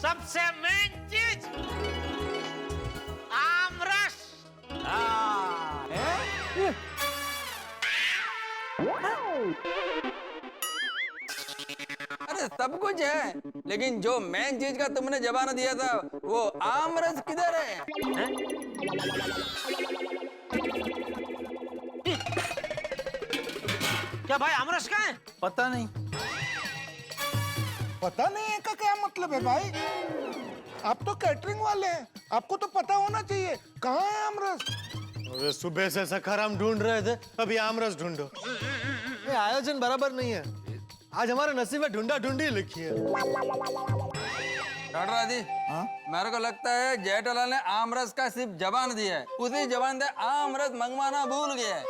सबसे मेन चीज आमरस। अरे सब कुछ है, लेकिन जो मेन चीज का तुमने जबान दिया था वो आमरस किधर है? क्या भाई आमरस कहाँ है? पता नहीं। पता नहीं है का क्या मतलब है भाई? आप तो कैटरिंग वाले हैं, आपको तो पता होना चाहिए। कहाँ है आमरस? अरे सुबह से सखाराम ढूंढ रहे थे, अभी आमरस ढूंढो। ये आयोजन बराबर नहीं है। आज हमारे नसीब में ढूंढा ढूंढी लिखी है। डॉक्टर आदि, मेरे को लगता है जेठालाल ने आमरस का सिर्फ जबान दिया है, उसी जबान से आमरस मंगवाना भूल गया है।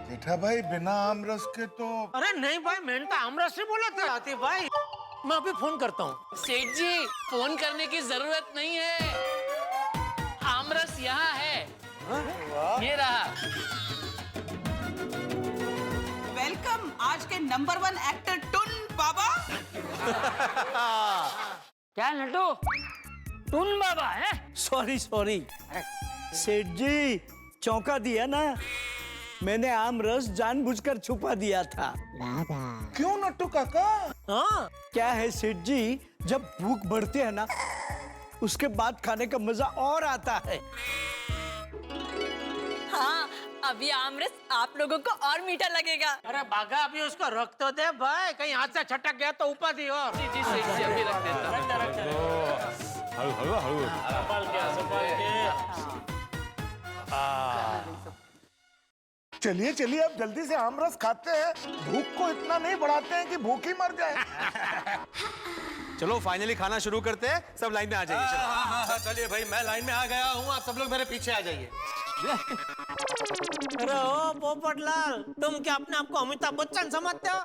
जेठा भाई बिना आमरस के तो। अरे नहीं भाई, मैंने तो आमरस से बोला था। आती भाई मैं अभी फोन करता हूँ। सेठ जी फोन करने की जरूरत नहीं है, आमरस यहाँ है। ये रहा। वेलकम आज के नंबर 1 एक्टर टुन बाबा। क्या नटू, टुन बाबा है? सॉरी सॉरी सेठ जी, चौंका दिया ना। मैंने आम रस जानबूझकर छुपा दिया था। क्यों नट्टू काका? हाँ क्या है सेठ जी, जब भूख बढ़ती है ना, उसके बाद खाने का मजा और आता है। हाँ अभी आमरस आप लोगों को और मीठा लगेगा। अरे बागा अभी उसको रख तो दे भाई, कहीं हाथ से छटक गया तो उपाधि और। जी जी सेठ जी अभी रख देता हूँ। चलिए चलिए अब जल्दी से आमरस खाते हैं, भूख को इतना नहीं बढ़ाते हैं कि भूख ही मर जाए। चलो फाइनली खाना शुरू करते हैं, सब लाइन में आ जाइए। चलो। चलिए भाई, मैं लाइन में आ गया हूँ, आप सब लोग मेरे पीछे आ जाइए। अरे ओ पोपटलाल, तुम क्या अपने आप को अमिताभ बच्चन समझते हो?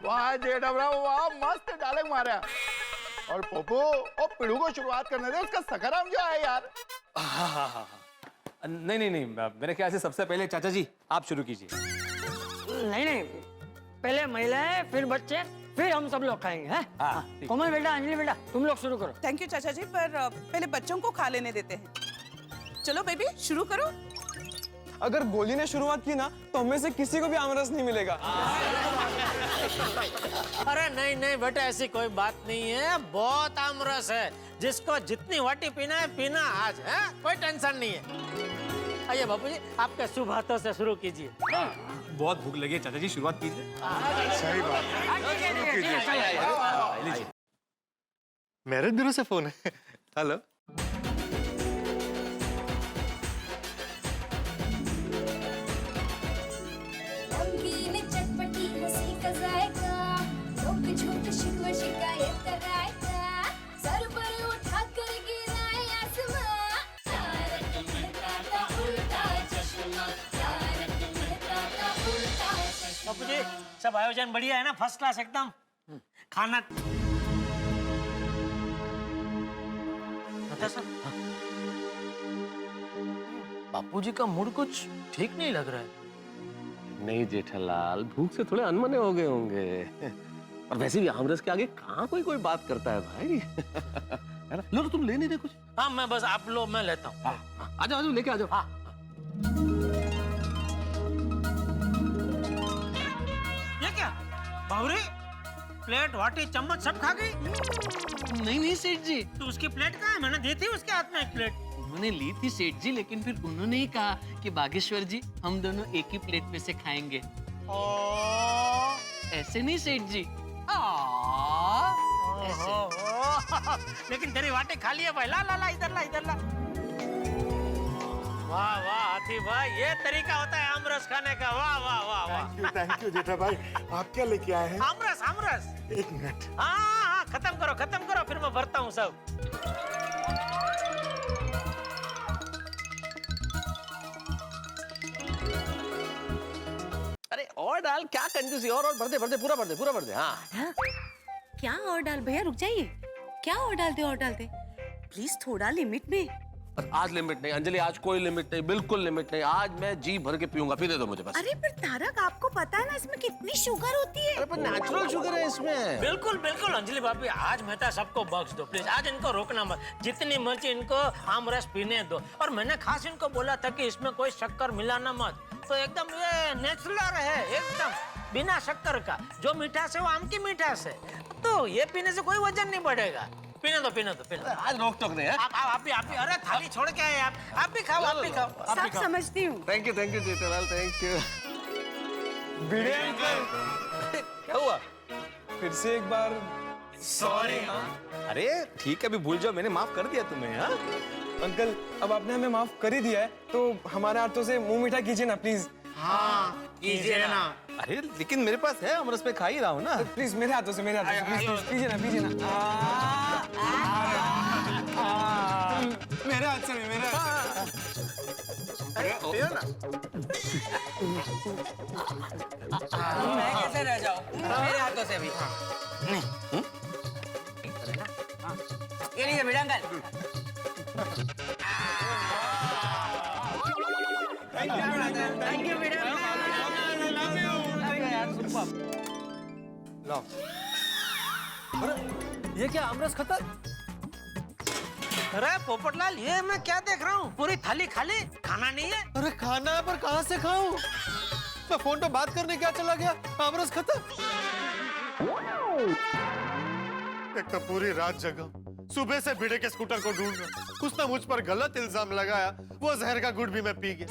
वाह जेठा भरा, वाह मस्त डायलॉग मारा। और पोपो, ओ पिड़ू को शुरुआत करने दे, उसका सखाराम जो है यार। नहीं, मेरे ख्याल से सबसे पहले चाचा जी आप शुरू कीजिए। नहीं, पहले महिलाएं, फिर बच्चे, फिर हम सब लोग खाएंगे। हैं? कोमल बेटा, अंजलि बेटा, तुम लोग शुरू करो। थैंक यू चाचा जी, पर पहले बच्चों को खा लेने देते हैं। चलो बेबी शुरू करो। अगर गोली ने शुरुआत की ना, तो हमें से किसी को भी आमरस नहीं मिलेगा। अरे नहीं बेटा, ऐसी कोई बात नहीं है, बहुत आमरस है। जिसको जितनी वाटी पीना है पीना आज है, कोई टेंशन नहीं है। आइए बापू जी, आपके शुभ हाथों से शुरू कीजिए। बहुत भूख लगी है चाचा जी, शुरुआत कीजिए। सही बात लीजिए। मेरे दिलों से फोन है। हेलो। चटपटी हंसी का जायका, रोक झूठ शिकवा शिकायत कराएगा, सर पर उठा कर गिराए आसमां, तारक मेहता का उल्टा चश्मा, तारक मेहता का उल्टा चश्मा। बापू जी सब आयोजन बढ़िया है ना, फर्स्ट क्लास एकदम। खाना बापू जी का मूड कुछ ठीक नहीं लग रहा है। नहीं जेठालाल, भूख से थोड़े अनमने हो गए होंगे। और वैसे भी आमरस के आगे कहाँ कोई बात करता है भाई। है ना? लो तुम ले नहीं रहे कुछ? हाँ मैं बस आप लो, मैं लेता हूँ। आ जाओ लेके आ जाओ। हाँ। ये क्या बावरी, प्लेट वाटी चम्मच सब खा गई? नहीं सेठ जी, तो उसकी प्लेट कहाँ है? मैंने दी थी उसके हाथ में एक प्लेट। उन्होंने ली थी सेठ जी, लेकिन फिर उन्होंने ही कहा कि बागेश्वर जी हम दोनों एक ही प्लेट में से खाएंगे। ऐसे नहीं सेठ जी, ऐसे। लेकिन तेरी वाटी खाली है भाई। ला ला ला, इधर ला, इधर ला। वाह वाह हाथी भाई, ये तरीका होता है आमरस खाने का। वाह वाह वाह वाह। थैंक यू जेठा भाई। आप क्या लेके आए हैं? आमरस, आमरस। एक मिनट। हाँ, खत्म करो, फिर मैं भरता हूँ सब। अरे और डाल, क्या कंजूसी, और भर दे पूरा भर दे। हाँ क्या और डाल भैया, रुक जाइए। क्या और डालते प्लीज, थोड़ा लिमिट में। आज लिमिट नहीं अंजलि, आज कोई लिमिट नहीं, बिल्कुल लिमिट नहीं। आज मैं जी भर के पीऊंगा, पी दे दो मुझे बस। अरे पर तारक, आपको पता है ना इसमें कितनी शुगर होती है। अरे पर नेचुरल शुगर है इसमें। बिल्कुल बिल्कुल अंजलि भाभी, आज मेहता सबको बख्श दो प्लीज। आज इनको रोकना मत, जितनी मर्जी इनको आमरस पीने दो। और मैंने खास इनको बोला था कि इसमें कोई शक्कर मिलाना मत, तो एकदम ये नेचुरल है, एकदम बिना शक्कर का। जो मिठास है वो आम की मिठास है, तो ये पीने से कोई वजन नहीं बढ़ेगा। पीने दो। आज रोक टोक नहीं है। आप भी अरे थाली छोड़ के आए आप भी खाओ। सब समझती हूँ। Thank you Jethalal, thank you. Bhide uncle, क्या हुआ? फिर से एक बार सॉरी। अरे ठीक है, अभी भूल जाओ, मैंने माफ कर दिया तुम्हें। हाँ अंकल, अब आपने हमें माफ कर ही दिया है, तो हमारे हाथों से मुंह मीठा कीजिए ना प्लीज। हाँ कीजिए ना। अरे लेकिन मेरे पास है, अमरस में खा ही रहा हूँ ना। प्लीज मेरे हाथों से प्लीज पीजिए ना। मेरे हाथ से मेरे मैं कैसे रह जाऊं? मेरे हाथों से भी। ये लीजिए Bhide uncle. Thank you Bhide uncle. लो। अरे ये क्या आमरस खत्म? अरे पोपटलाल, ये मैं क्या देख रहा हूँ? पूरी थाली खाली, खाना नहीं है। अरे खाना है पर कहाँ से खाऊं? मैं फोन पे बात करने क्या चला गया, आमरस खत्म। एक तो पूरी रात जगा, सुबह से भिड़े के स्कूटर को ढूंढ रहा। उसने मुझ पर गलत इल्जाम लगाया, वो जहर का गुड़ भी मैं पी गया।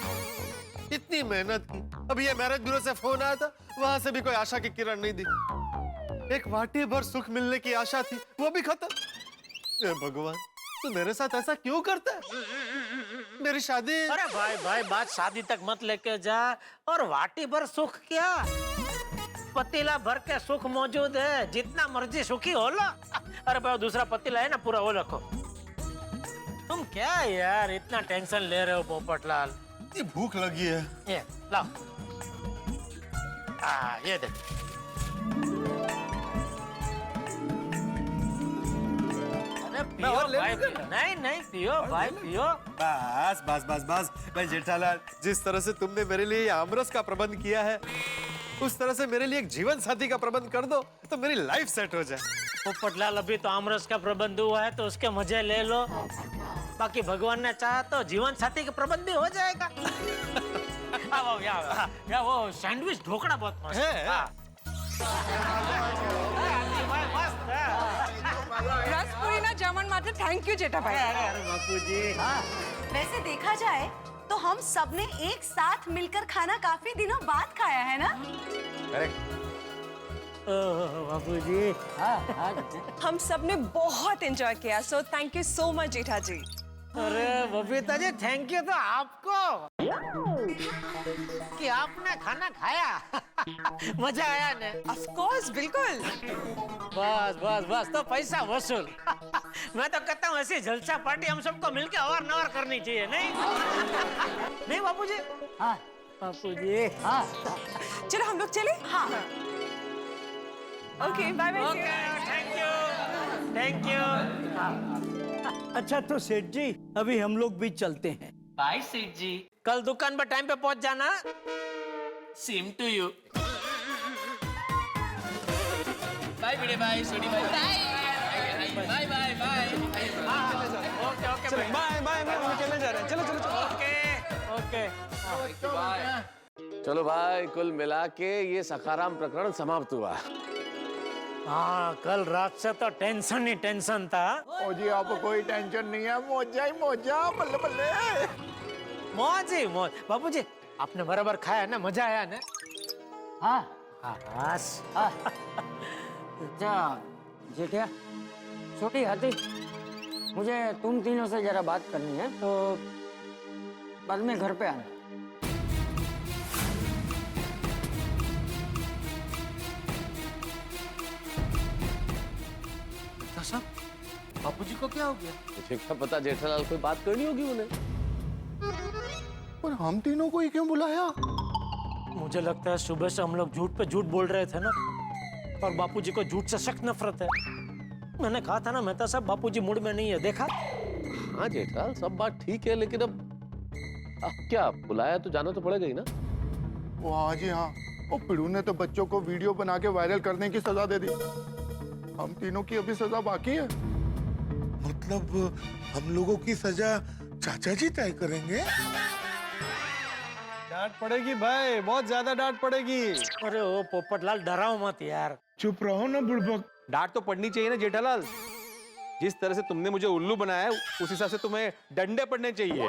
इतनी मेहनत की, अब ये मैरिज ब्यूरो से फोन आया था, वहां से भी कोई आशा की किरण नहीं दिखी। एक वाटी भर सुख मिलने की आशा थी, वो भी खत्म। हे भगवान, तू मेरे साथ ऐसा क्यों करता है? मेरी शादी। अरे भाई बात शादी तक मत लेके जा। और वाटी भर सुख क्या, पतीला भर के सुख मौजूद है, जितना मर्जी सुखी हो लो। अरे भाई दूसरा पतीला है ना, पूरा वो रखो। तुम क्या यार इतना टेंशन ले रहे हो पोपटलाल? ये भूख लगी है। ये लाओ, ये देख। पियो भाई, नहीं पियो भाई, पियो। बस भाई जेठालाल, जिस तरह से तुमने मेरे लिए ये आमरस का प्रबंध किया है, उस तरह से मेरे लिए एक जीवन साथी का प्रबंध कर दो, तो मेरी लाइफ सेट हो जाए। पोपटलाल, अभी तो आमरस का प्रबंध हुआ है, तो उसके मजे ले लो। बाकी भगवान ने चाहा तो जीवन साथी का प्रबंध भी हो जाएगा। वो सैंडविच ढोकड़ा बहुत मस्त है। रसपुरी ना जमन मात्र थैंक यू जेठा भाई। अरे बापूजी। वैसे देखा जाए तो हम सबने एक साथ मिलकर खाना काफी दिनों बाद खाया है ना। बापूजी, हम सबने बहुत एंजॉय किया, so thank you so much Jetha ji. अरे बबीता जी, थैंक यू तो आपको कि आपने खाना खाया। मजा आया ने? ऑफ कोर्स, बिल्कुल। बस तो पैसा वसूल। मैं तो कहता हूँ ऐसी जलसा पार्टी हम सबको मिलके अवारनवार करनी चाहिए, नहीं बापूजी? हाँ बापूजी। हाँ चलो हम लोग चले। हाँ okay, bye bye. Thank you. अच्छा तो सेठ जी, अभी हम लोग भी चलते हैं। बाय सेठ जी। कल दुकान पर टाइम पे पहुंच जाना। Same to you. Bye Bhide भाई, सोनी भाई। Bye bye bye. चलो बाय बाय हम चले जा रहे हैं चलो चलो चलो ओके चलो भाई, कुल मिला के ये सखाराम प्रकरण समाप्त हुआ। हाँ, कल रात से तो टेंशन ही टेंशन था। ओ जी, आपको कोई टेंशन नहीं है, मौजा ही मौजा, बल्ले बल्ले। मौज ही मौज। बाबूजी, आपने बराबर खाया ना, मजा आया ना? हाँ हाँ। अच्छा जेठिया, छोटी हाथी, मुझे तुम तीनों से जरा बात करनी है, तो बाद में घर पे आना। साहब, बापूजी को क्या हो गया? मुझे क्या पता, जेठालाल कोई बात करनी होगी उन्हें। पर हम तीनों को ही क्यों बुलाया? मुझे लगता है सुबह से हम लोग झूठ पे झूठ बोल रहे थे ना, और बापूजी को झूठ से सख्त नफरत है। मैंने कहा था ना मेहता साहब, बापूजी मूड में नहीं है, देखा? हाँ जेठालाल, सब बात ठीक है, लेकिन अब क्या बुलाया तो जाना तो पड़ेगा ही ना। वो हाँ जी हाँ, वो पिड़ू ने तो बच्चों को वीडियो बना के वायरल करने की सजा दे दी। हम तीनों की अभी सजा बाकी है। मतलब हम लोगों की सजा चाचा जी तय करेंगे? डांट पड़ेगी भाई, बहुत ज्यादा डांट पड़ेगी। अरे ओ पोपटलाल, डराओ मत यार। चुप रहो ना बुड़बक। डांट तो पड़नी चाहिए ना जेठालाल। जिस तरह से तुमने मुझे उल्लू बनाया है, उस हिसाब से तुम्हें डंडे पड़ने चाहिए।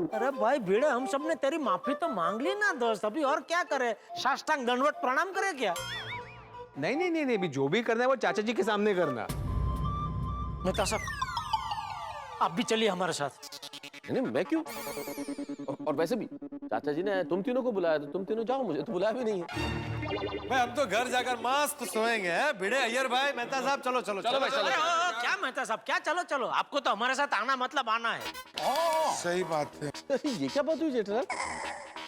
अरे भाई भिड़े, हम सब ने तेरी माफी तो मांग ली ना दोस्त, अभी और क्या करे? साष्टांग दंडवत प्रणाम करे क्या? नहीं नहीं नहीं नहीं, अभी जो भी करना है वो चाचा जी के सामने करना। मेहता साहब, आप भी चलिए हमारे साथ। नहीं, मैं क्यों? और वैसे भी चाचा जी ने तुम तीनों को बुलाया, तो तुम तीनों जाओ, मुझे तो बुलाया भी नहीं है। भाई हम तो घर जाकर मस्त सोएंगे, हैं? भिड़े अय्यर भाई, मेहता साहब, चलो चलो चलो भाई, चलो। क्या मेहता साहब, क्या चलो चलो? आपको तो हमारे साथ आना मतलब आना है। सही बात है। ये क्या बात हुई जेठालाल?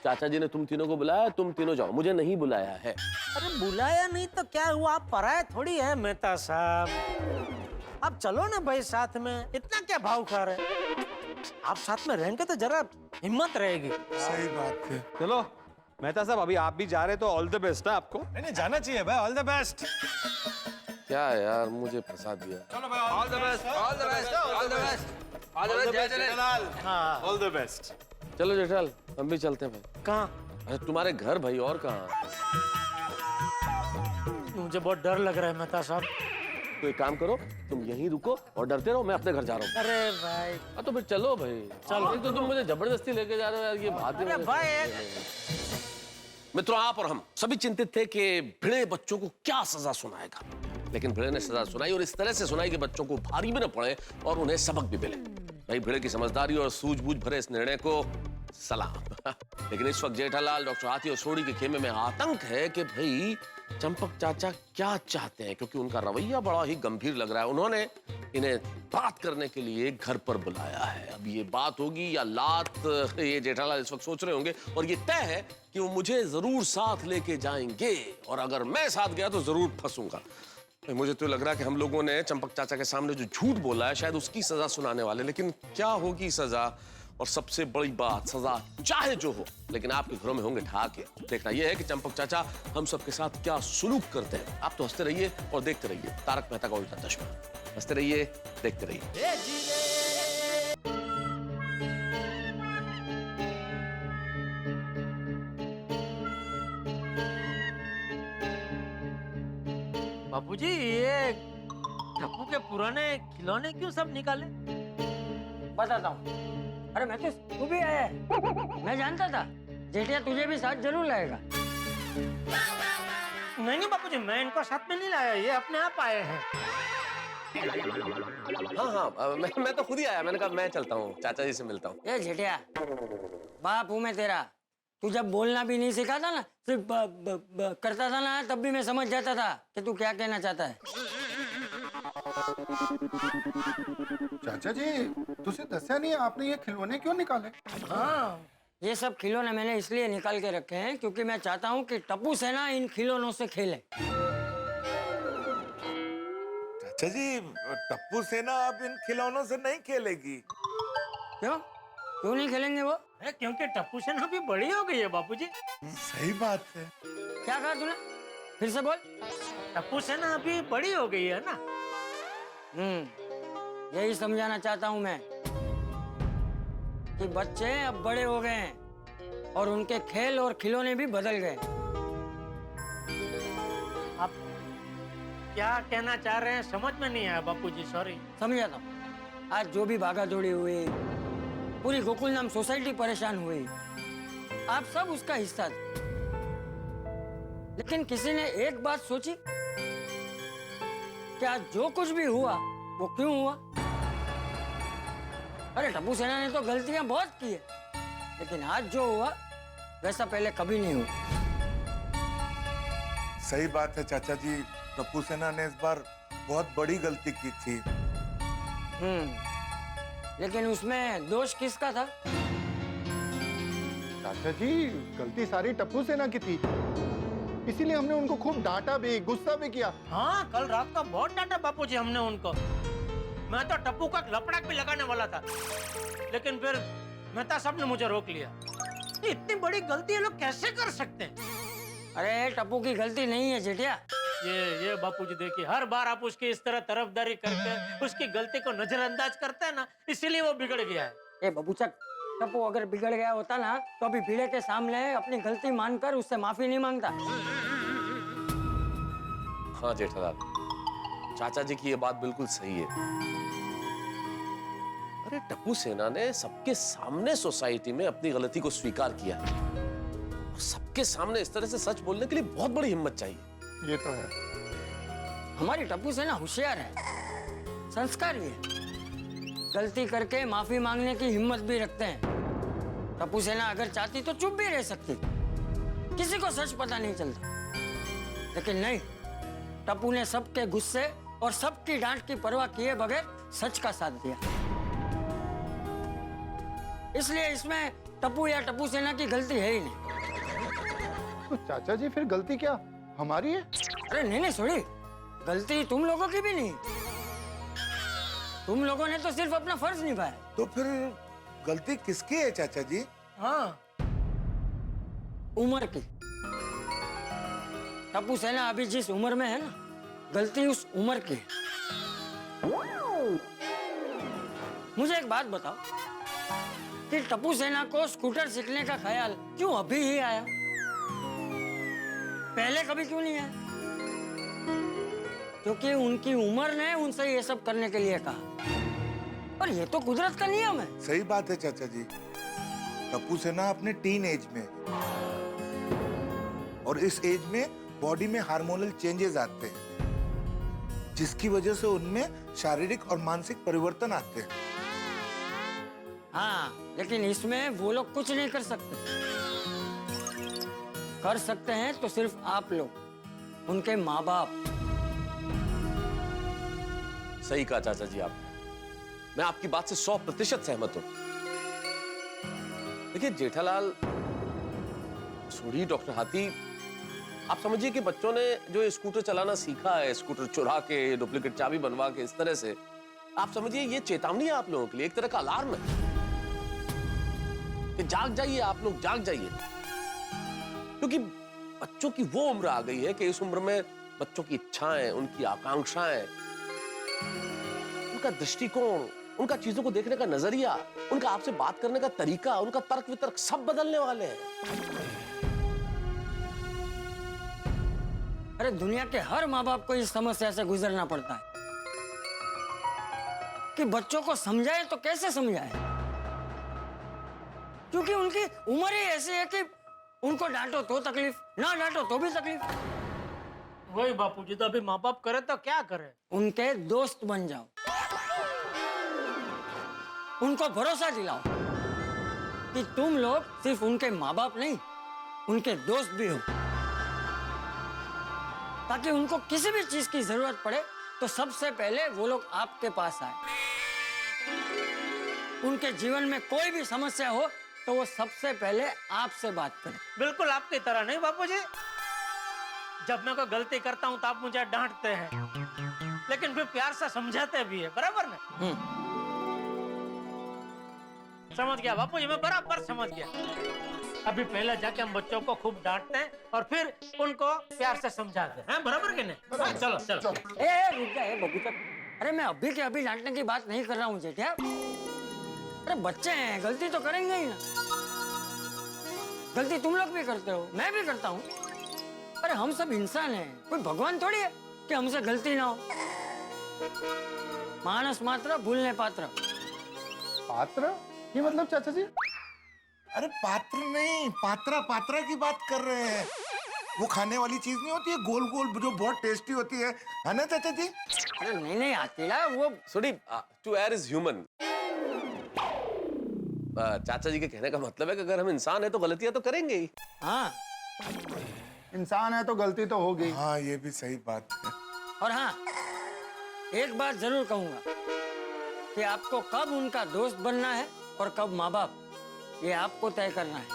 चाचा जी ने तुम तीनों को बुलाया, तुम तीनों जाओ, मुझे नहीं बुलाया है। अरे बुलाया नहीं तो क्या हुआ? आप पराये थोड़ी है मेहता साहब। आप चलो ना भाई साथ में, इतना क्या भाव खा रहे? आप साथ में रहेंगे तो जरा हिम्मत रहेगी। सही बात है। चलो मेहता साहब, अभी आप भी जा रहे तो ऑल द बेस्ट है आपको। नहीं जाना चाहिए भाई, ऑल द बेस्ट। क्या यार, मुझे फंसा दिया। चलो भाई, all the best, all the best, all the best, all the best Jethalal. हाँ, ऑल द बेस्ट। चलो जेठालाल, हम भी चलते हैं भाई। कहाँ? अरे तुम्हारे घर भाई, और कहाँ? मुझे बहुत डर लग रहा है मेहता साहब। तो एक काम करो, तुम यहीं रुको और डरते रहो, मैं अपने घर जा रहा हूँ। अरे भाई, तो फिर चलो भाई। चलो। तो तुम मुझे जबरदस्ती लेके जा रहे हो यार, ये बात अरे भाई, मित्रों, आप और हम सभी चिंतित थे कि भिड़े बच्चों को क्या सजा सुनाएगा, लेकिन भिड़े ने सजा सुनाई, और इस तरह से सुनाई कि बच्चों को भारी भी न पड़े और उन्हें सबक भी मिले। भाई भिड़े की समझदारी और सूझबूझ भरे इस निर्णय को सलाम। लेकिन इस वक्त जेठालाल, डॉक्टर हाथी और सोडी के खेमे में आतंक है कि भाई चंपक चाचा क्या चाहते हैं, क्योंकि उनका रवैया बड़ा ही गंभीर लग रहा है। उन्होंने इन्हें बात करने के लिए घर पर बुलाया है। अब ये बात होगी या लात, ये जेठालाल इस वक्त सोच रहे होंगे, और ये तय है कि वो मुझे जरूर साथ लेके जाएंगे, और अगर मैं साथ गया तो जरूर फंसूंगा। मुझे तो लग रहा है कि हम लोगों ने चंपक चाचा के सामने जो झूठ बोला है, शायद उसकी सजा सुनाने वाले। लेकिन क्या होगी सजा, और सबसे बड़ी बात, सजा चाहे जो हो, लेकिन आपके घरों में होंगे ठहाके। देखना यह है कि चंपक चाचा हम सबके साथ क्या सुलूक करते हैं। आप तो हंसते रहिए और देखते रहिए तारक मेहता का उल्टा चश्मा। हंसते रहिए, देखते रहिए। बापूजी, ये टप्पू के पुराने खिलौने क्यों सब निकाले? बताता हूँ। अरे मैं तो तू भी आया है। मैं जानता था जेठिया तुझे भी साथ जरूर लाएगा। नहीं नहीं बापूजी, मैं इनको साथ में नहीं लाया, ये अपने आप आए हैं। हाँ, मैं तो खुद ही आया। मैंने कहा मैं चलता हूँ, चाचा जी से मिलता हूँ। ये जेठिया, बाप हूँ मैं तेरा। तू जब बोलना भी नहीं सीखा था ना, सिर्फ करता था ना, तब भी मैं समझ जाता था कि तू क्या कहना चाहता है। चाचा जी, तुझे दस्या नहीं, आपने ये खिलौने क्यों निकाले? हाँ, ये सब खिलौने मैंने इसलिए निकाल के रखे हैं क्योंकि मैं चाहता हूँ कि टप्पू सेना इन खिलौनों से खेले। चाचा जी, टप्पू सेना अब इन खिलौनों से नहीं खेलेगी। क्यों? क्यों नहीं खेलेंगे वो? क्योंकि टप्पू सेना भी बड़ी हो गई है बापूजी। सही बात है। क्या कहा तूने? फिर से बोल। टप्पू सेना अभी बड़ी हो गई है ना। यही समझाना चाहता हूँ मैं। कि बच्चे अब बड़े हो गए हैं और उनके खेल और खिलौने भी बदल गए। आप क्या कहना चाह रहे हैं समझ में नहीं आया बापूजी, सॉरी। समझा था। आज जो भी भागा दौड़ी हुई, पूरी गोकुलधाम सोसाइटी परेशान हुई, आप सब उसका हिस्सा थे। लेकिन किसी ने एक बात सोची कि आज जो कुछ भी हुआ वो क्यों हुआ? अरे टप्पू सेना ने तो गलतियां बहुत की है, लेकिन आज जो हुआ वैसा पहले कभी नहीं हुआ। सही बात है चाचा जी, टप्पू सेना ने इस बार बहुत बड़ी गलती की थी। लेकिन उसमें दोष किसका था? चाचा जी, गलती सारी टप्पू सेना की थी, इसीलिए हमने उनको खूब डांटा भी, गुस्सा भी किया। हाँ, कल रात का बहुत डांटा बापूजी हमने उनको। मैं तो टप्पू का लपड़ाक भी लगाने वाला था, लेकिन फिर मेहता साहब ने मुझे रोक लिया। इतनी बड़ी गलती ये लोग कैसे कर सकते हैं? अरे टप्पू की गलती नहीं है जेठिया। ये बापूजी देखिए, हर बार आप उसकी इस तरह तरफदारी करके उसकी गलती को नजरअंदाज करते हैं ना, इसीलिए वो बिगड़ गया है। ए बबूचक, टप्पू अगर बिगड़ गया होता ना तो अभी भीड़े के सामने अपनी गलती मानकर उससे माफी नहीं मांगता। हाँ जेठालाल, चाचा जी की ये बात बिल्कुल सही है। अरे टप्पू सेना ने सबके सामने सोसाइटी में अपनी गलती को स्वीकार किया है, और सबके सामने इस तरह से सच बोलने के लिए बहुत बड़ी हिम्मत चाहिए। ये तो है। हमारी टप्पू सेना होशियार है, संस्कारी है, गलती करके माफी मांगने की हिम्मत भी रखते हैं। टप्पू सेना अगर चाहती तो चुप भी रह सकती, किसी को सच पता नहीं चलता। लेकिन नहीं, टप्पू ने सबके गुस्से और सबकी डांट की परवाह किए बगैर सच का साथ दिया। इसलिए इसमें टप्पू या टप्पू सेना की गलती है ही नहीं। तो चाचा जी फिर गलती क्या हमारी है? अरे नहीं सॉरी, गलती तुम लोगों की भी नहीं। तुम लोगों ने तो सिर्फ अपना फर्ज निभाया। तो फिर गलती किसकी है चाचा जी? हाँ, उम्र की। टप्पू सेना अभी जिस उम्र में है ना, गलती उस उम्र की है। मुझे एक बात बताओ कि टप्पू सेना को स्कूटर सीखने का ख्याल क्यों अभी ही आया? पहले कभी क्यों नहीं आया? क्योंकि उनकी उम्र ने उनसे ये सब करने के लिए कहा, और ये तो कुदरत का नियम है। सही बात है चाचा जी, टप्पू सेना अपने टीन एज में, और इस एज में बॉडी में हार्मोनल चेंजेस आते हैं, जिसकी वजह से उनमें शारीरिक और मानसिक परिवर्तन आते हैं। हाँ, लेकिन इसमें वो लोग कुछ नहीं कर सकते। कर सकते हैं तो सिर्फ आप लोग, उनके माँ बाप। सही कहा चाचा जी आपने, मैं आपकी बात से 100% सहमत हूं। देखिए जेठालाल, सोढ़ी, डॉक्टर हाथी, आप समझिए कि बच्चों ने जो स्कूटर चलाना सीखा है, स्कूटर चुरा के, डुप्लीकेट चाबी बनवा के, इस तरह से, आप समझिए ये चेतावनी है आप लोगों के लिए, एक तरह का अलार्म है कि जाग जाइए, आप लोग जाग जाइए। क्योंकि बच्चों की वो उम्र आ गई है कि इस उम्र में बच्चों की इच्छाएं, उनकी आकांक्षाएं, उनका दृष्टिकोण, उनका चीजों को देखने का नजरिया, उनका आपसे बात करने का तरीका, उनका तर्क वितर्क सब बदलने वाले हैं। अरे दुनिया के हर माँ बाप को इस समस्या से गुजरना पड़ता है कि बच्चों को समझाए तो कैसे समझाए, क्योंकि उनकी उम्र ही ऐसी है कि उनको डांटो तो तकलीफ, ना डांटो तो भी तकलीफ। वही बापूजी, तो अभी माँ बाप करे तो क्या करे? उनके दोस्त बन जाओ, उनको भरोसा दिलाओ कि तुम लोग सिर्फ उनके माँ बाप नहीं, उनके दोस्त भी हो, ताकि उनको किसी भी चीज की जरूरत पड़े तो सबसे पहले वो लोग आपके पास आए। उनके जीवन में कोई भी समस्या हो तो वो सबसे पहले आपसे बात करें। बिल्कुल आपकी तरह नहीं बापूजी, जब मैं कोई गलती करता हूँ तो आप मुझे डांटते हैं, लेकिन फिर प्यार से समझाते भी है, बराबर ना? समझ गया बापूजी, मैं बराबर समझ गया। अभी पहले जाके हम बच्चों को खूब डांटते हैं और फिर उनको प्यार से समझाते हैं, बराबर कि नहीं? चलो चलो। रुक जा बबूचक, अरे मैं अभी के अभी डांटने की बात नहीं कर रहा हूँ जेठिया। अरे अरे बच्चे हैं, गलती तो करेंगे ही ना। गलती तुम लोग भी करते हो, मैं भी करता हूँ। अरे हम सब इंसान हैं, कोई भगवान थोड़ी है कि हमसे गलती ना हो। मानस मात्र भूलने पात्र। पात्र? ये मतलब चाचा जी? अरे पात्र नहीं, पात्रा पात्रा की बात कर रहे हैं। वो खाने वाली चीज नहीं होती है, गोल गोल, जो बहुत टेस्टी होती है ना चाचा जी? अरे नहीं अकेला वो सुनी, टू एयर इज ह्यूमन। चाचा जी के कहने का मतलब है कि अगर हम इंसान है तो गलतियां तो करेंगे ही। हाँ, इंसान है तो गलती तो होगी। हाँ, ये भी सही बात है। और हाँ, एक बात जरूर कहूंगा कि आपको कब उनका दोस्त बनना है और कब माँ बाप, ये आपको तय करना है।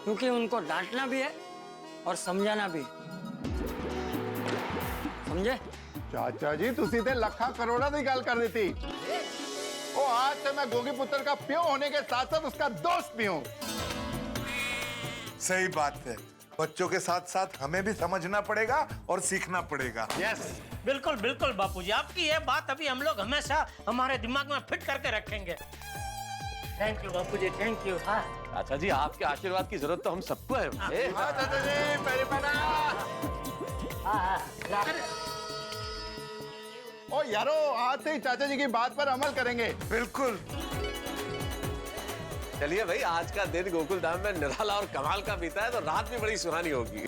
क्योंकि उनको डांटना भी है और समझाना भी है। समझे? चाचा जी तुसी ते लखा करोड़ा की गल कर दी थी। ओ आज से मैं गोगी पुत्र का प्यो होने के साथ साथ उसका दोस्त भी हूँ। सही बात है। बच्चों के साथ साथ हमें भी समझना पड़ेगा और सीखना पड़ेगा। यस, बिल्कुल बिल्कुल बापूजी, आपकी ये बात अभी हम लोग हमेशा हमारे दिमाग में फिट करके रखेंगे। Thank you Bapuji, thank you. हाँ चाचा जी, आपके आशीर्वाद की जरूरत तो हम सबको है। चाचा जी मेरी बना। ओ यारो, आज से ही चाचा जी की बात पर अमल करेंगे। बिल्कुल। चलिए भाई, आज का दिन गोकुल धाम में निराला और कमाल का बीता है तो रात भी बड़ी सुहानी होगी।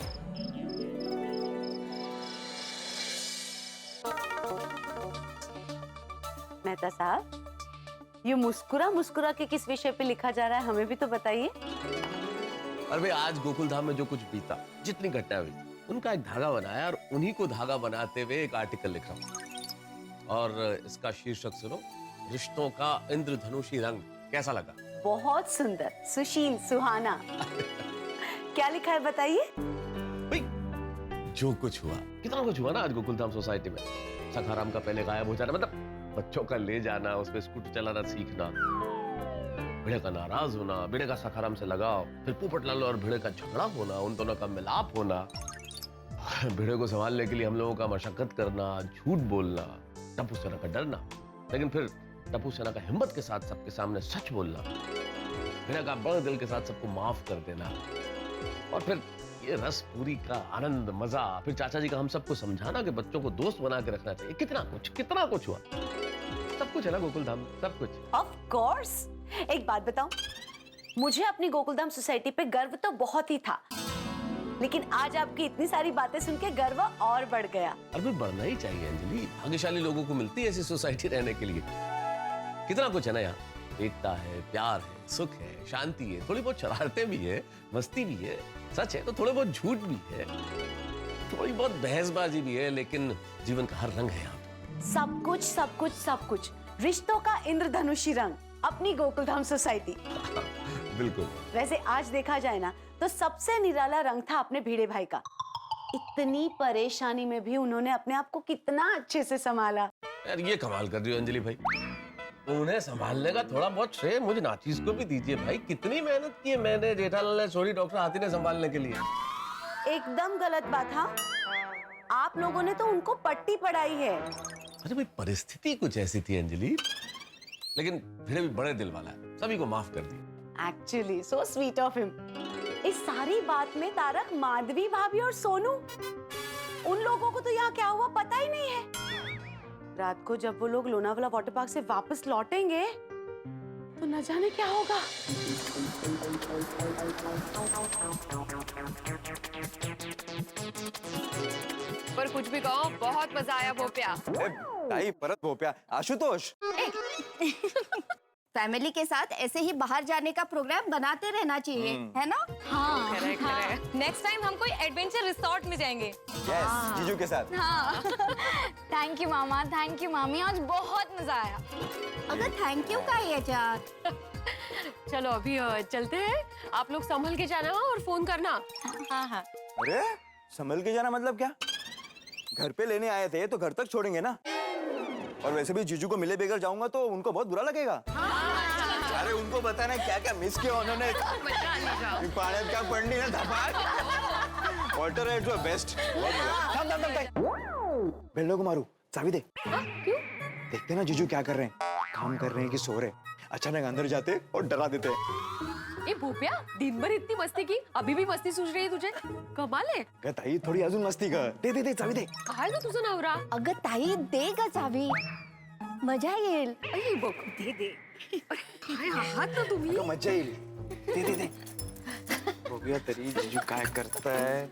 मेहता साहब, ये मुस्कुरा मुस्कुरा के किस विषय पे लिखा जा रहा है, हमें भी तो बताइए। और भाई, आज गोकुल धाम में जो कुछ बीता, जितनी घटनाएं हुई, उनका एक धागा बनाया और उन्हीं को धागा बनाते हुए एक आर्टिकल लिखा। और इसका शीर्षक सुनो, रिश्तों का इंद्रधनुषी रंग। कैसा लगा? बहुत सुंदर, सुशील, सुहाना। क्या लिखा है बताइए। जो कुछ हुआ, कितना कुछ हुआ ना आज गोकुल धाम सोसाइटी में। सखाराम का पहले गायब हो जाना, मतलब बच्चों का ले जाना, उसमें स्कूटर चलाना सीखना, भिड़े का नाराज होना, भिड़े का सखाराम से लगाव, फिर पोपटलाल और भिड़े का झगड़ा होना, उन दोनों का मिलाप होना, भिड़े को संभालने के लिए हम लोगों का मशक्कत करना, झूठ बोलना, टप्पू सेना का डरना, लेकिन फिर टप्पू सेना का हिम्मत के साथ सबके सामने सच बोलना, भिड़े का बड़े दिल के साथ सबको माफ कर देना, और फिर ये रस पूरी का आनंद, मजा, फिर चाचा जी का हम सबको समझाना कि बच्चों को दोस्त बना के रखना चाहिए। कितना कुछ हुआ। सब कुछ है ना गोकुल धाम, सब कुछ। Of course. एक बात बताऊं, मुझे अपनी गोकुलधाम सोसाइटी पे गर्व तो बहुत ही था, लेकिन आज आपकी इतनी सारी बातें सुन के गर्व और बढ़ गया। अरे बढ़ना ही चाहिए अंजलि, भाग्यशाली लोगों को मिलती है ऐसी सोसाइटी रहने के लिए। कितना कुछ है ना यहाँ, एकता है, प्यार है, सुख है, शांति है, थोड़ी बहुत शरारतें भी है, मस्ती भी है, सच है तो थोड़े बहुत झूठ भी है, थोड़ी बहुत बहसबाजी भी है, लेकिन जीवन का हर रंग है यहाँ पे। सब कुछ सब कुछ सब कुछ, रिश्तों का इंद्रधनुषी रंग अपनी गोकुलधाम सोसाइटी। बिल्कुल। वैसे आज देखा जाए ना तो सबसे निराला रंग था अपने भिड़े भाई का। इतनी परेशानी में भी उन्होंने अपने आप को कितना अच्छे से संभाला। यार ये कमाल कर रही हो अंजलि भाई, उन्हें संभालने का थोड़ा बहुत श्रेय मुझे नाचीज को भी दीजिए भाई। कितनी मेहनत की है मैंने, जेठालाल ने, सोरी, डॉक्टर हाथी ने संभालने के लिए। एकदम गलत बात। हाँ, आप लोगों ने तो उनको पट्टी पढ़ाई है। अरे भाई परिस्थिति कुछ ऐसी थी अंजलि, लेकिन भिड़े भी बड़े दिल वाला है, सभी को माफ कर दिया। Actually so sweet of him. इस सारी बात में तारक, माधवी भाभी और सोनू, उन लोगों को तो यहाँ क्या हुआ पता ही नहीं है। रात को जब वो लोग लोनावाला वाटर पार्क से वापस लौटेंगे तो न जाने क्या होगा। पर कुछ भी कहो, बहुत मजा आया भोपिया। परत भोपिया। आशुतोष, फैमिली के साथ ऐसे ही बाहर जाने का प्रोग्राम बनाते रहना चाहिए, है ना? हाँ, नेक्स्ट टाइम हम कोई एडवेंचर रिसोर्ट में जाएंगे। यस, जीजू के साथ। हाँ। Thank you mama, thank you मामी, आज बहुत मजा आया। अगर थैंक यू का ही है यार। चलो अभी चलते हैं, आप लोग संभल के जाना और फोन करना। हाँ हाँ। अरे संभल के जाना मतलब क्या? घर पे लेने आए थे तो घर तक छोड़ेंगे ना, और वैसे भी जीजू को मिले बगैर जाऊंगा तो उनको बहुत बुरा लगेगा। अरे उनको बताना क्या क्या मिस किया उन्होंने। पानी क्या पढ़नी है धपाक। Water at your best. थम। बेल्लो को मारू, चाबी दे। देखते ना जीजू क्या कर रहे हैं। काम कर रहे हैं कि सो रहे, अचानक अंदर जाते और डरा देते हैं। ए भूपिया, दिन भर इतनी मस्ती की, अभी भी मस्ती सूझ रही है तुझे? कमाल आहे. काय ताई थोडी अजून मस्ती कर. दे चावी दे. काय ग तुझा नवरा? अगं ताई दे का चावी, मजा येईल. अरे बघ, दे. काय आहात ना तुम्ही? का मजा येईल. दे. बघूया तरी जीजू काय करताय.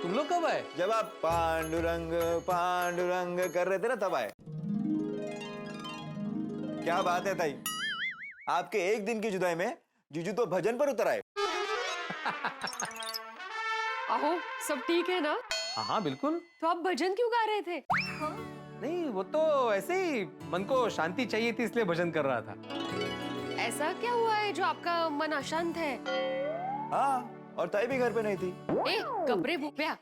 तुम लोग कब आए? जब आप पांडुरंग पांडुरंग कर रहे थे ना तब आए. क्या बात है ताई, आपके एक दिन की जुदाई में जीजू तो भजन पर उतर आए. अहो, सब ठीक है ना? हाँ बिल्कुल. तो आप भजन क्यों गा रहे थे? नहीं वो तो ऐसे ही मन को शांति चाहिए थी इसलिए भजन कर रहा था. ऐसा क्या हुआ है जो आपका मन अशांत है? हाँ, और ताई भी घर पे नहीं थी. ए, कपड़े भूपिया.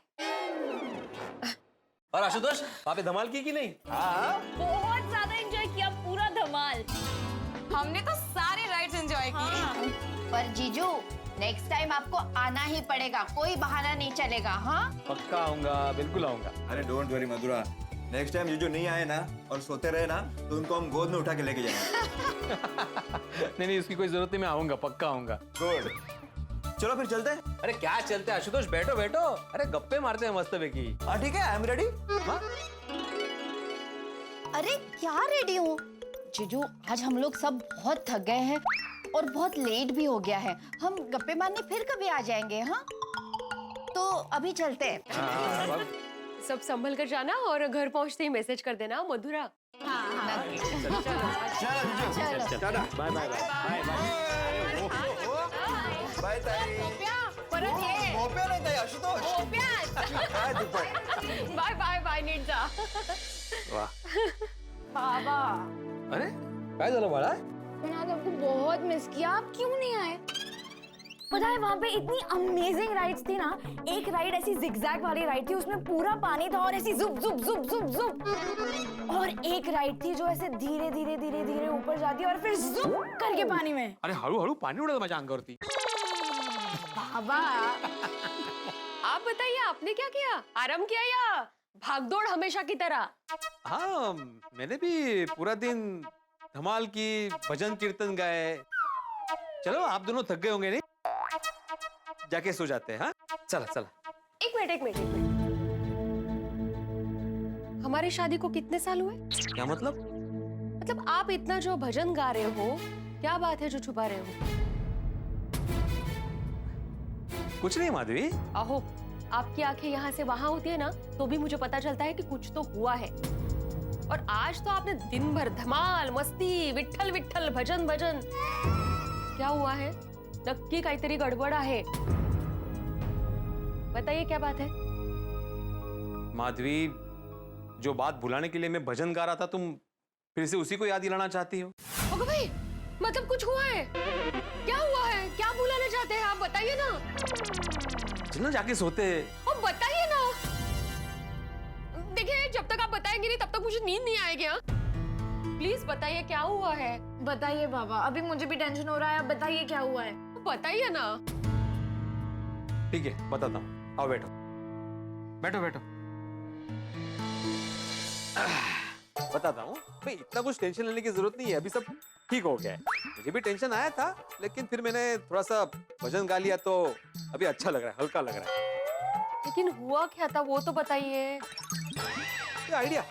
और आशुतोष, वहाँ पे धमाल की कि नहीं? हाँ. बहुत ज्यादा एंजॉय किया, पूरा धमाल. हमने तो सारे राइड्स एंजॉय किए. पर जीजू नेक्स्ट टाइम आपको आना ही पड़ेगा, कोई बहाना नहीं चलेगा. हाँ पक्का आऊंगा, बिल्कुल आऊंगा. अरे don't worry Mathura, next time जीजू नहीं आए ना और सोते रहे ना तो उनको हम गोद में उठा के लेके जाएंगे. नहीं उसकी कोई जरूरत नहीं, मैं आऊंगा, पक्का आऊंगा. गुड. चलो फिर चलते हैं. अरे क्या चलते हैं आशुतोष, बैठो. अरे गप्पे मारते हैं मस्त बेकी. हाँ ठीक है, आई एम रेडी. अरे क्या रेडी हूँ जीजू, आज हम लोग सब बहुत थक गए हैं और बहुत लेट भी हो गया है. हम गप्पे मारने फिर कभी आ जाएंगे. हाँ तो अभी चलते हैं. सब संभल कर जाना और घर पहुंचते ही मैसेज कर देना मधुरा. चलो. Bye bye. बाय ताई. परत ये. भोप्या नाही ताई, आशुतोष. काय दुपार. बाय नीट जा. वाह. बाबा अरे काय झालं बाळा? मैंने आज आपको बहुत मिस किया, आप क्यों नहीं आए? पता है वहाँ पे इतनी अमेजिंग राइड्स थी ना. एक राइड ऐसी जिगजैग वाली राइड थी, उसमें पूरा पानी था और ऐसी जुप जुप जुप जुप जुप. और एक राइड थी जो ऐसे धीरे धीरे ऊपर जाती है और फिर जुप करके पानी में. अरे हळूहळू पाणी उडत माझ्या अंगावरती. बाबा आप बताइए, आपने क्या किया? आराम किया या भागदौड़ हमेशा की तरह? हाँ मैंने भी पूरा दिन धमाल की, भजन कीर्तन गाए. चलो आप दोनों थक गए होंगे नहीं, जाके सो जाते हैं. हाँ चला. एक मिनट. हमारी शादी को कितने साल हुए? क्या मतलब? मतलब आप इतना जो भजन गा रहे हो, क्या बात है जो छुपा रहे हो? कुछ नहीं माधवी. अहो, आपकी आंखें यहाँ से वहां होती है ना तो भी मुझे पता चलता है कि कुछ तो हुआ है. और आज तो आपने दिन भर धमाल, मस्ती, विठ्ठल विठ्ठल, भजन. क्या हुआ है? नक्की काहीतरी गडबड आहे. बताइए क्या बात है? माधवी, जो बात भुलाने के लिए मैं भजन गा रहा था, तुम फिर से उसी को याद दिलाना चाहती हो? ओके भाई, मतलब कुछ हुआ है? क्या हुआ है? क्या भुलाना चाहते हैं आप? बताइए ना. चलना जाके सोते. अब बताइए ना. देखिए, जब तक आप बताएंगे नहीं तब तक मुझे नींद नहीं आएगी. हाँ प्लीज बताइए क्या हुआ है. बताइए बाबा, अभी मुझे भी टेंशन हो रहा है. आप बताइए क्या हुआ है. बताइए ना. ठीक है बताता हूँ, आओ बैठो. बताता हूँ भाई, इतना कुछ टेंशन लेने की जरूरत नहीं है, अभी सब ठीक हो गया है. मुझे भी टेंशन आया था, लेकिन फिर मैंने थोड़ा सा भजन गा लिया तो अभी अच्छा लग रहा है, हल्का लग रहा है. लेकिन हुआ क्या था वो तो बताइए. आइडिया,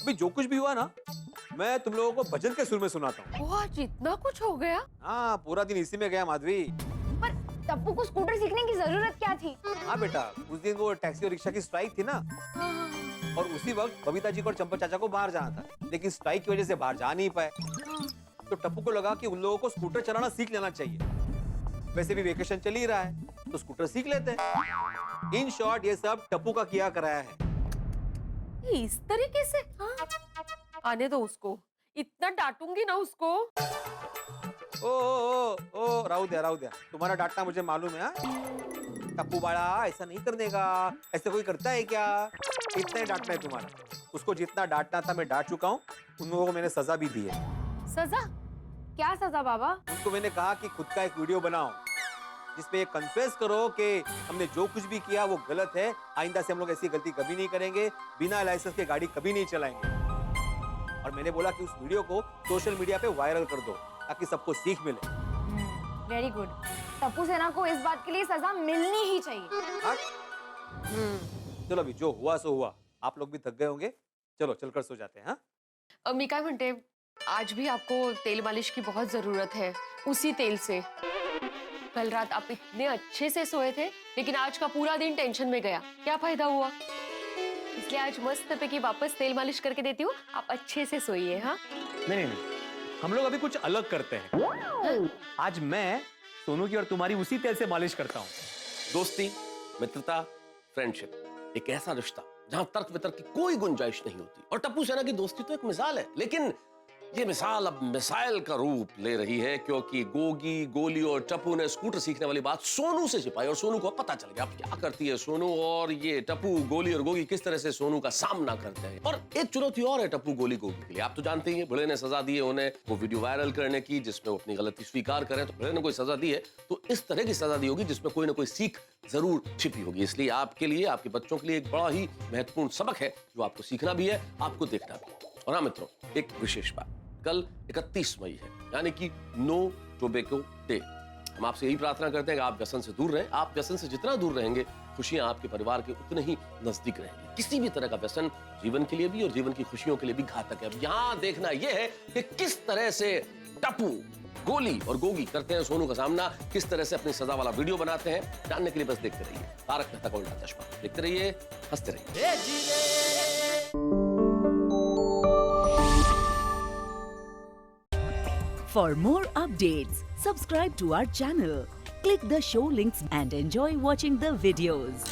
अभी जो कुछ भी हुआ ना, मैं तुम लोगों को भजन के सुर में सुनाता हूँ. वो आज इतना कुछ हो गया? हाँ पूरा दिन इसी में गया माधवी. पर टप्पू को स्कूटर सीखने की जरूरत क्या थी? हाँ बेटा, उस दिन वो टैक्सी और रिक्शा की स्ट्राइक थी ना, और उसी वक्त बबीता जी को और चंपा चाचा को बाहर जाना था, लेकिन स्ट्राइक की वजह से बाहर जा नहीं पाए. तो टप्पू को लगा कि उन लोगों को स्कूटर चलाना सीख लेना चाहिए. वैसे भी वेकेशन चल ही रहा है तो स्कूटर सीख लेते हैं. इन शॉर्ट ये सब टप्पू का किया कराया है. इस तरीके से? हाँ? आने दो उसको, इतना डांटूंगी ना उसको. ओ राहू दिया, तुम्हारा डांटना मुझे मालूम है. टप्पू बाड़ा ऐसा नहीं करने का, ऐसे कोई करता है क्या? इतना ही डांटना है तुम्हारा. उसको जितना डांटना था मैं डांट चुका हूँ. उन लोगों को मैंने सजा भी दी है. सजा? क्या सजा बाबा? उनको मैंने कहा कि खुद का एक वीडियो बनाओ जिसमें ये कन्फेस करो कि हमने जो कुछ भी किया वो गलत है, आइंदा से हम लोग ऐसी गलती कभी नहीं करेंगे, बिना लाइसेंस के गाड़ी कभी नहीं चलाएंगे. और मैंने बोला कि उस वीडियो को सोशल मीडिया पे वायरल कर दो ताकि सबको सीख मिले। Very good. टप्पू सेना को इस बात के लिए सजा मिलनी ही चाहिए। हाँ? चलो अभी जो हुआ सो हुआ, आप लोग भी थक गए होंगे, चलो चलकर सो जाते हैं। हाँ मी काय म्हणते, आज भी आपको तेल मालिश की बहुत जरूरत है, उसी तेल से। कल रात आप इतने अच्छे से सोए थे, लेकिन आज का पूरा दिन टेंशन में गया, क्या फायदा हुआ? इसलिए आज मस्त पैकी वापस तेल मालिश करके देती हूँ, आप अच्छे से सोइए। हाँ नहीं, हम लोग अभी कुछ अलग करते हैं। आज मैं सोनू की और तुम्हारी उसी तेल से मालिश करता हूँ। दोस्ती, मित्रता, फ्रेंडशिप, एक ऐसा रिश्ता जहां तर्क वितर्क की कोई गुंजाइश नहीं होती। और टप्पू सेना की दोस्ती तो एक मिसाल है, लेकिन ये मिसाल अब मिसाइल का रूप ले रही है, क्योंकि गोगी, गोली और टप्पू ने स्कूटर सीखने वाली बात सोनू से छिपाई और सोनू को पता चल गया अब क्या करती है सोनू, और ये टप्पू, गोली और गोगी किस तरह से सोनू का सामना करते हैं। और एक चुनौती और है टप्पू, गोली, गोगी के लिए। आप तो जानते ही हैं, भिड़े ने सजा दी है उन्हें वो वीडियो वायरल करने की, जिसमें वो अपनी गलती स्वीकार करें। तो भिड़े ने कोई सजा दी है तो इस तरह की सजा दी होगी जिसमें कोई ना कोई सीख जरूर छिपी होगी। इसलिए आपके लिए, आपके बच्चों के लिए एक बड़ा ही महत्वपूर्ण सबक है जो आपको सीखना भी है, आपको देखना भी है। और हाँ मित्रों, एक विशेष बात, कल 31 मई है, यानी कि नो टोबैको डे। हम आपसे यही प्रार्थना करते हैं कि आप व्यसन से दूर रहें। आप व्यसन से जितना दूर रहेंगे, खुशियां आपके परिवार के उतने ही नजदीक रहेंगी। किसी भी तरह का व्यसन जीवन के लिए भी और जीवन की खुशियों के लिए भी घातक है। अब यहाँ देखना यह है कि किस तरह से टप्पू, गोली और गोगी करते हैं सोनू का सामना, किस तरह से अपनी सजा वाला वीडियो बनाते हैं। जानने के लिए बस देखते रहिए तारक मेहता का उल्टा चश्मा। देखते रहिए, हंसते रहिए। For more updates, subscribe to our channel, click the show links and enjoy watching the videos.